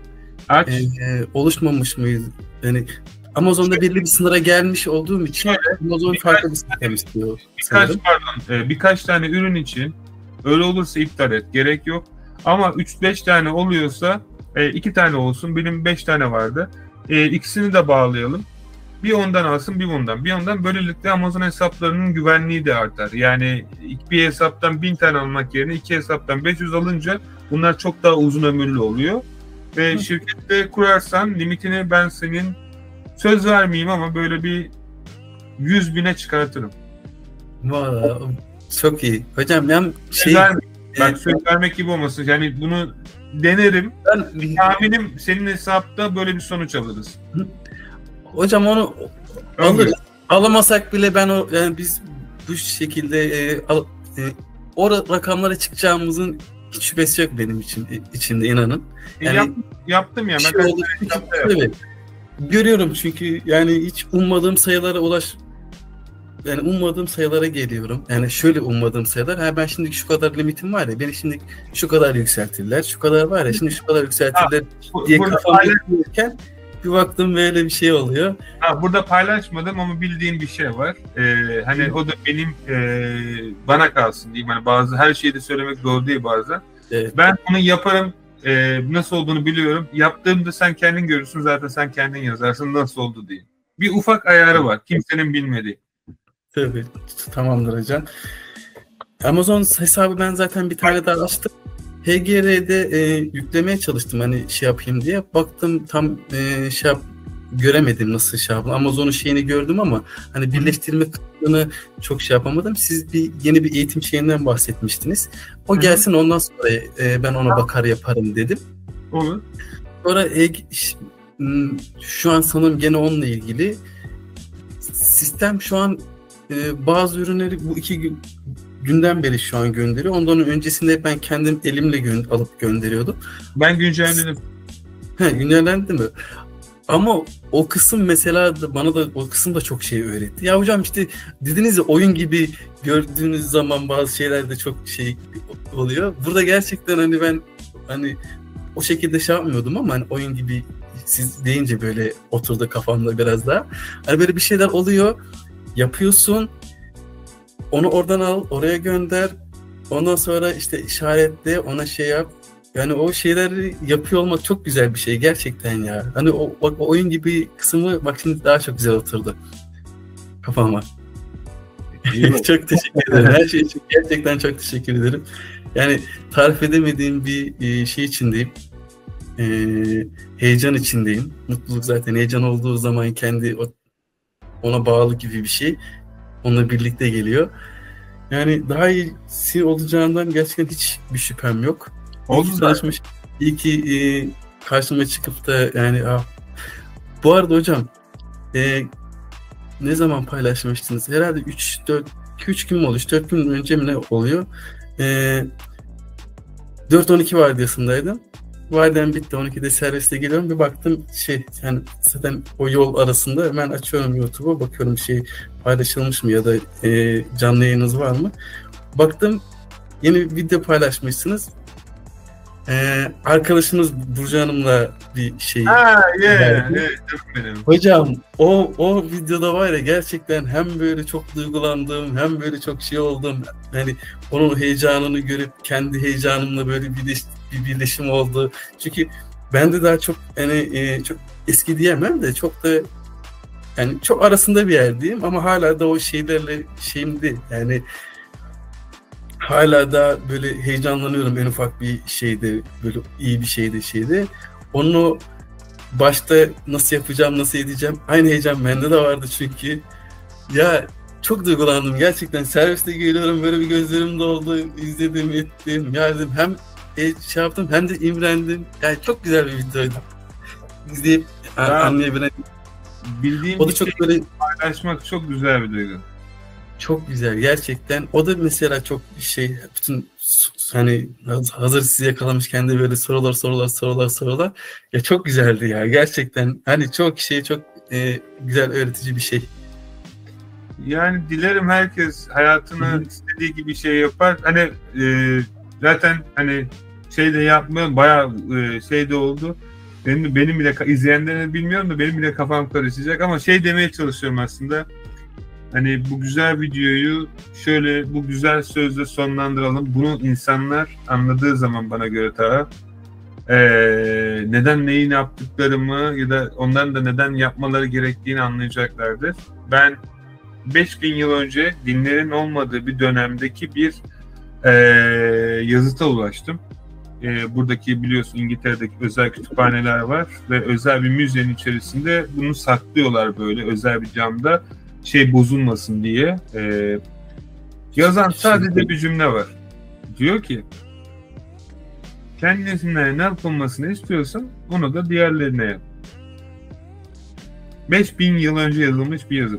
oluşmamış mıydı? Yani Amazon'da belli bir sınıra gelmiş olduğum için Amazon farklı bir sistem istiyor. Birkaç tane ürün için öyle olursa iptal et. Gerek yok. Ama 3-5 tane oluyorsa 2 tane olsun. Benim 5 tane vardı. İkisini de bağlayalım. Bir ondan alsın, bir bundan. Bir ondan, böylelikle Amazon hesaplarının güvenliği de artar. Yani bir hesaptan 1000 tane almak yerine 2 hesaptan 500 alınca Bunlar çok daha uzun ömürlü oluyor. Ve şirkette kurarsan limitini ben senin söz vermeyeyim ama böyle bir 100.000'e çıkartırım. Valla çok iyi. Hocam ben söz vermek gibi olmasın. Yani bunu denerim. Tahminim senin hesapta böyle bir sonuç alırız. Hocam onu alırız. Alamasak bile yani biz bu şekilde o rakamlara çıkacağımızın hiç şüphesi yok benim içinde inanın. Yani yaptım ya. Evet. Görüyorum çünkü yani hiç ummadığım sayılara ummadığım sayılara geliyorum. Yani şöyle ummadığım sayılar. Ben şimdi şu kadar limitim var ya, beni şimdi şu kadar yükseltirler. Şu kadar var ya, şimdi şu kadar yükseltirler diye kafamda yapıyorken bir baktım böyle bir şey oluyor. Burada paylaşmadım ama bildiğim bir şey var. Hani o da benim bana kalsın diyeyim. Hani her şeyi de söylemek doğru değil bazen. Evet. Ben onu yaparım. Nasıl olduğunu biliyorum. Yaptığımda sen kendin görürsün. Zaten sen kendin yazarsın nasıl oldu diye. Bir ufak ayarı var. Kimsenin bilmediği. Tabii. Tamamdır hocam. Amazon hesabı ben zaten bir tane daha açtım. HGR'de yüklemeye çalıştım hani yapayım diye. Baktım tam göremedim nasıl yapalım. Amazon'un şeyini gördüm ama hani birleştirme kısmını çok yapamadım. Siz yeni bir eğitim şeyinden bahsetmiştiniz. O gelsin ondan sonra ben ona bakar yaparım dedim. Olur. Sonra şu an sanırım gene onunla ilgili sistem şu an bazı ürünleri bu 2 günden beri şu an gönderiyor. Ondan öncesinde ben kendim elimle alıp gönderiyordum. Ben güncelledim. Güncellendi mi? Ama o kısım mesela bana da o kısım da çok şey öğretti. Ya hocam işte dediniz ya oyun gibi gördüğünüz zaman bazı şeyler de çok oluyor. Burada gerçekten hani ben o şekilde yapmıyordum ama hani oyun gibi siz deyince böyle oturdu kafamda biraz daha. Hani böyle bir şeyler oluyor. Yapıyorsun. Onu oradan al, oraya gönder. Ondan sonra işte işaretle, ona yap. Yani o şeyleri yapıyor olmak çok güzel bir şey gerçekten ya. Hani o oyun gibi kısmı bak şimdi daha çok güzel oturdu kafama. Çok teşekkür ederim. Her şey için gerçekten çok teşekkür ederim. Yani tarif edemediğim bir şey içindeyim. Heyecan içindeyim. Mutluluk zaten heyecan olduğu zaman ona bağlı gibi bir şey. Onunla birlikte geliyor. Yani daha iyisi olacağından gerçekten hiçbir şüphem yok. İyi ki karşıma çıkıp da yani bu arada hocam ne zaman paylaşmıştınız? Herhalde 2-3 gün mü oluyor? 4 gün önce mi ne oluyor? 4-12 vardiyasındaydım. Vardiyam bitti. 12'de serviste geliyorum. Bir baktım yani zaten o yol arasında hemen açıyorum YouTube'a, bakıyorum paylaşılmış mı ya da canlı yayınınız var mı? Baktım yeni bir video paylaşmışsınız. Arkadaşımız Burcu Hanım'la bir hocam o videoda var ya gerçekten hem böyle çok duygulandım hem böyle çok oldum. Yani onun heyecanını görüp kendi heyecanımla böyle bir birleşim oldu. Çünkü ben de daha çok çok eski diyemem de çok da yani çok arasında bir yerdeyim ama hala da o şeylerle şeyimdi. Yani hala böyle heyecanlanıyorum en ufak bir şeyde, böyle iyi bir şeyde. Onu başta nasıl yapacağım, nasıl edeceğim? Aynı heyecan bende de vardı çünkü. Ya çok duygulandım gerçekten. Serviste geliyorum böyle bir gözlerim doldu, izledim, ettim. Ya dedim hem yaptım hem de imrendim. Yani çok güzel bir videoydu. İzleyip anlayabilen. Bildiğim o da çok böyle paylaşmak çok güzel bir duygu. Çok güzel gerçekten. O da mesela çok bütün hani hazır sizi yakalamışken de böyle sorular. Ya çok güzeldi ya gerçekten. Hani çok güzel öğretici bir şey. Yani dilerim herkes hayatını istediği gibi yapar. Hani zaten hani de yapmıyorum. Bayağı de oldu. Benim bile izleyenlerini bilmiyorum da benim bile kafam karışacak ama demeye çalışıyorum aslında. Hani bu güzel videoyu bu güzel sözle sonlandıralım. Bunu insanlar anladığı zaman bana göre neden neyin yaptıklarımı ya da onların da neden yapmaları gerektiğini anlayacaklardır. Ben 5000 yıl önce dinlerin olmadığı bir dönemdeki bir yazıta ulaştım. buradaki biliyorsun İngiltere'deki özel kütüphaneler var ve özel bir müzenin içerisinde bunu saklıyorlar böyle özel bir camda bozulmasın diye. Yazan sadece bir cümle var. Diyor ki kendisine ne yapılmasını istiyorsan onu da diğerlerine yap. 5000 yıl önce yazılmış bir yazı.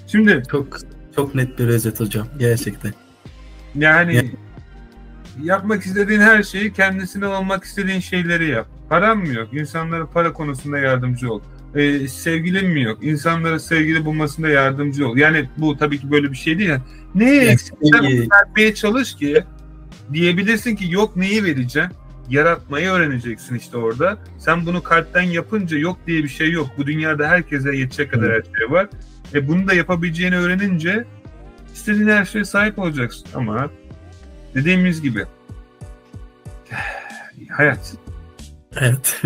Şimdi çok net bir özet hocam gerçekten. Yani yapmak istediğin her şeyi kendisine olmak istediğin şeyleri yap. Paran mı yok? İnsanlara para konusunda yardımcı ol. Sevgilin mi yok? İnsanlara sevgili bulmasında yardımcı ol. Yani bu tabii ki böyle bir şey değil. Yani, neye eksiksen bunu vermeye çalış ki diyebilirsin ki yok neyi vereceğim? Yaratmayı öğreneceksin işte orada. Sen bunu kalpten yapınca yok diye bir şey yok. Bu dünyada herkese yetecek kadar her şey var. Bunu da yapabileceğini öğrenince istediğin her şeye sahip olacaksın. Ama dediğimiz gibi hayat. Evet.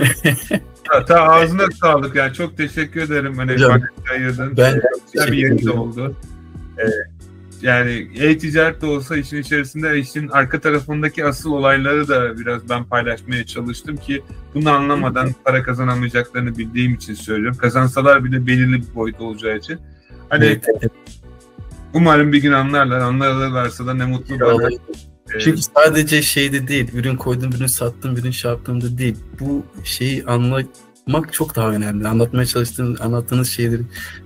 Ta ağzına sağlık yani çok teşekkür ederim. Hani ben bir yayın oldu. Yani e-ticaret de olsa işin içerisinde işin arka tarafındaki asıl olayları da biraz ben paylaşmaya çalıştım ki bunu anlamadan para kazanamayacaklarını bildiğim için söylüyorum. Kazansalar bile belirli bir boyut olacağı için. Hani umarım bir gün anlarlarsa da ne mutlu bana. Çünkü sadece şeyde değil, ürün koydum, ürün sattım, ürün şey yaptığımda değil. Bu şeyi anlamak çok daha önemli. Anlattığınız şeyleri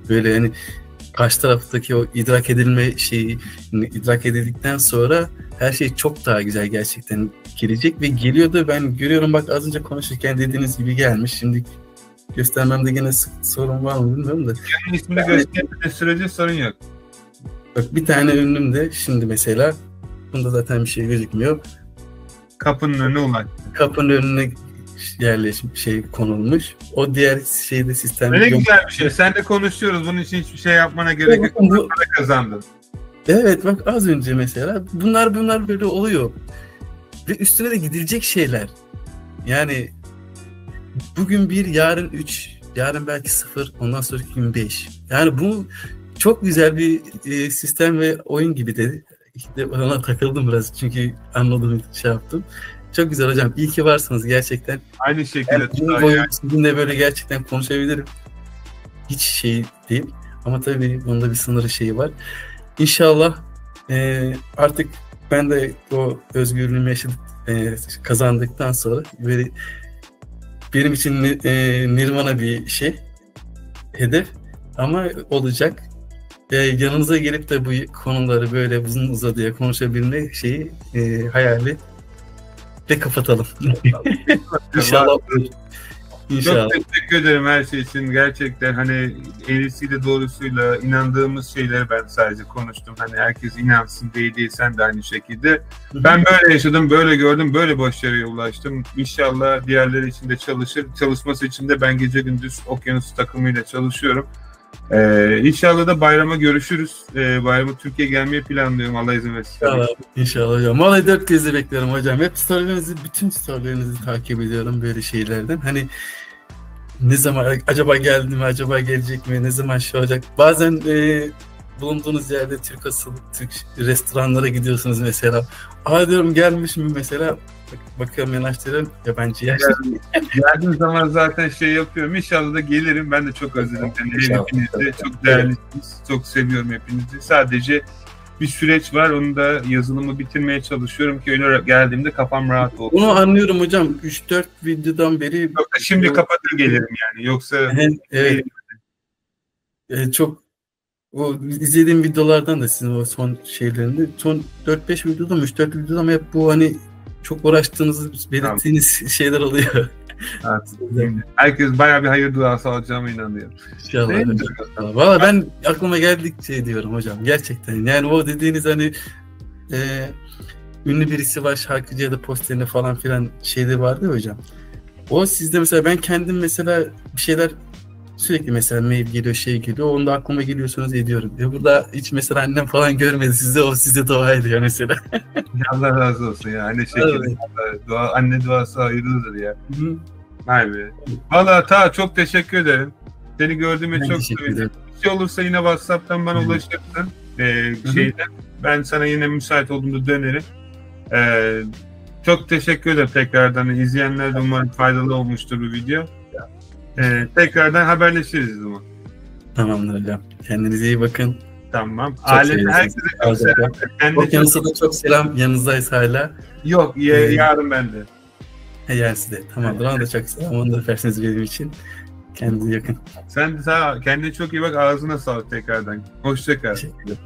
böyle hani karşı taraftaki o idrak edilme şeyi idrak edildikten sonra her şey çok daha güzel gerçekten gelecek ve geliyordu. Ben görüyorum bak az önce konuşurken dediğiniz gibi gelmiş. Şimdi göstermemde gene sorun var mı bilmiyorum da. Yani ismini gösterdiği sürece sorun yok. Bak bir tane ürünüm de şimdi mesela bunda zaten bir şey gözükmüyor. Kapının önüne ulaştı. Kapının önüne yerleşmiş konulmuş. O diğer şeyde sistem. Ne güzel bir şey. Sen de konuşuyoruz. Bunun için hiçbir şey yapmana gerek yok. Para kazandın. Evet bak az önce mesela bunlar böyle oluyor. Ve üstüne de gidilecek şeyler. Yani bugün 1, yarın 3, yarın belki 0, ondan sonraki gün 5. Yani bu çok güzel bir sistem ve oyun gibi dedi. İşte ona takıldım biraz çünkü anladığım şey yaptım. Çok güzel hocam. İyi ki varsınız gerçekten. Aynı şekilde. Yani sizinle böyle gerçekten konuşabilirim. Hiç şey değil. Ama tabii bunda bir sınırı şeyi var. İnşallah artık ben de o özgürlüğümü kazandıktan sonra böyle benim için nirvana bir şey, hedef ama olacak. Yanınıza gelip de bu konuları böyle uzun uzadıya konuşabilme şeyi hayali ve kapatalım. İnşallah. Çok teşekkür ederim her şey için. Gerçekten hani eğrisiyle doğrusuyla inandığımız şeyleri ben sadece konuştum. Hani herkes inansın değil sen de aynı şekilde. Ben böyle yaşadım, böyle gördüm, böyle başarıya ulaştım. İnşallah diğerleri için de çalışır. Çalışması için de ben gece gündüz Okyanus takımıyla çalışıyorum. İnşallah da bayrama görüşürüz. Bayrama Türkiye gelmeyi planlıyorum. Allah izin versin. İnşallah hocam. Vallahi 4 kez bekliyorum hocam. Hep bütün storylerinizi takip ediyorum böyle şeylerden. Hani ne zaman acaba geldi mi, acaba gelecek mi, ne zaman şey olacak. Bazen bulunduğunuz yerde Türk restoranlara gidiyorsunuz mesela. Diyorum gelmiş mi mesela. Bakıyorum yanaştırıyorum yabancı yer. Geldiğim zaman zaten şey yapıyorum. İnşallah da gelirim. Ben de çok özledim. Hepinizi çok değerlisiniz. Çok seviyorum hepinizi. Sadece bir süreç var. Onu da yazılımı bitirmeye çalışıyorum ki öyle geldiğimde kafam rahat olsun. Bunu anlıyorum hocam. 3-4 videodan beri. Yoksa şimdi kapatır gelirim yani. Yoksa evet. Çok o izlediğim videolardan da sizin o son şeylerinde son 4-5 videoda mı 3-4 videoda ama hep bu hani çok uğraştığınızı belirttiğiniz şeyler oluyor. Evet. Herkes bayağı bir hayır duası alacağıma inanıyorum. İnşallah. Valla ben aklıma geldikçe diyorum hocam gerçekten. Yani o dediğiniz hani ünlü birisi var şarkıcı ya da posterine falan filan şeyde vardı ya hocam. O sizde mesela ben kendim mesela bir şeyler sürekli mesela mail geliyor şey geliyor onda aklıma geliyorsunuz ediyorum. Burada hiç mesela annem falan görmedi size dua ediyor mesela. Allah razı olsun ya. Aynı şekilde. Anne duası hayırlıdır ya. Vay be. Valla çok teşekkür ederim. Seni gördüğüme çok sevindim. Bir şey olursa yine WhatsApp'tan bana ulaşırsın. Ben sana yine müsait olduğumda dönerim. Çok teşekkür ederim tekrardan. İzleyenler de umarım faydalı olmuştur bu video. Tekrardan haberleşiriz o zaman. Tamamdır hocam. Kendinize iyi bakın. Tamam. Çok Ailede herkese çok selam. Okyanus'a da çok selam. Yanınızdayız hala. Yok, yarın bende. Yarın size. Tamamdır. Ona da çok selam. Onu da öpersiniz benim için. Kendinize yakın. Sen de kendine çok iyi bak. Ağzına sağlık tekrardan. Hoşça kal. Teşekkür ederim.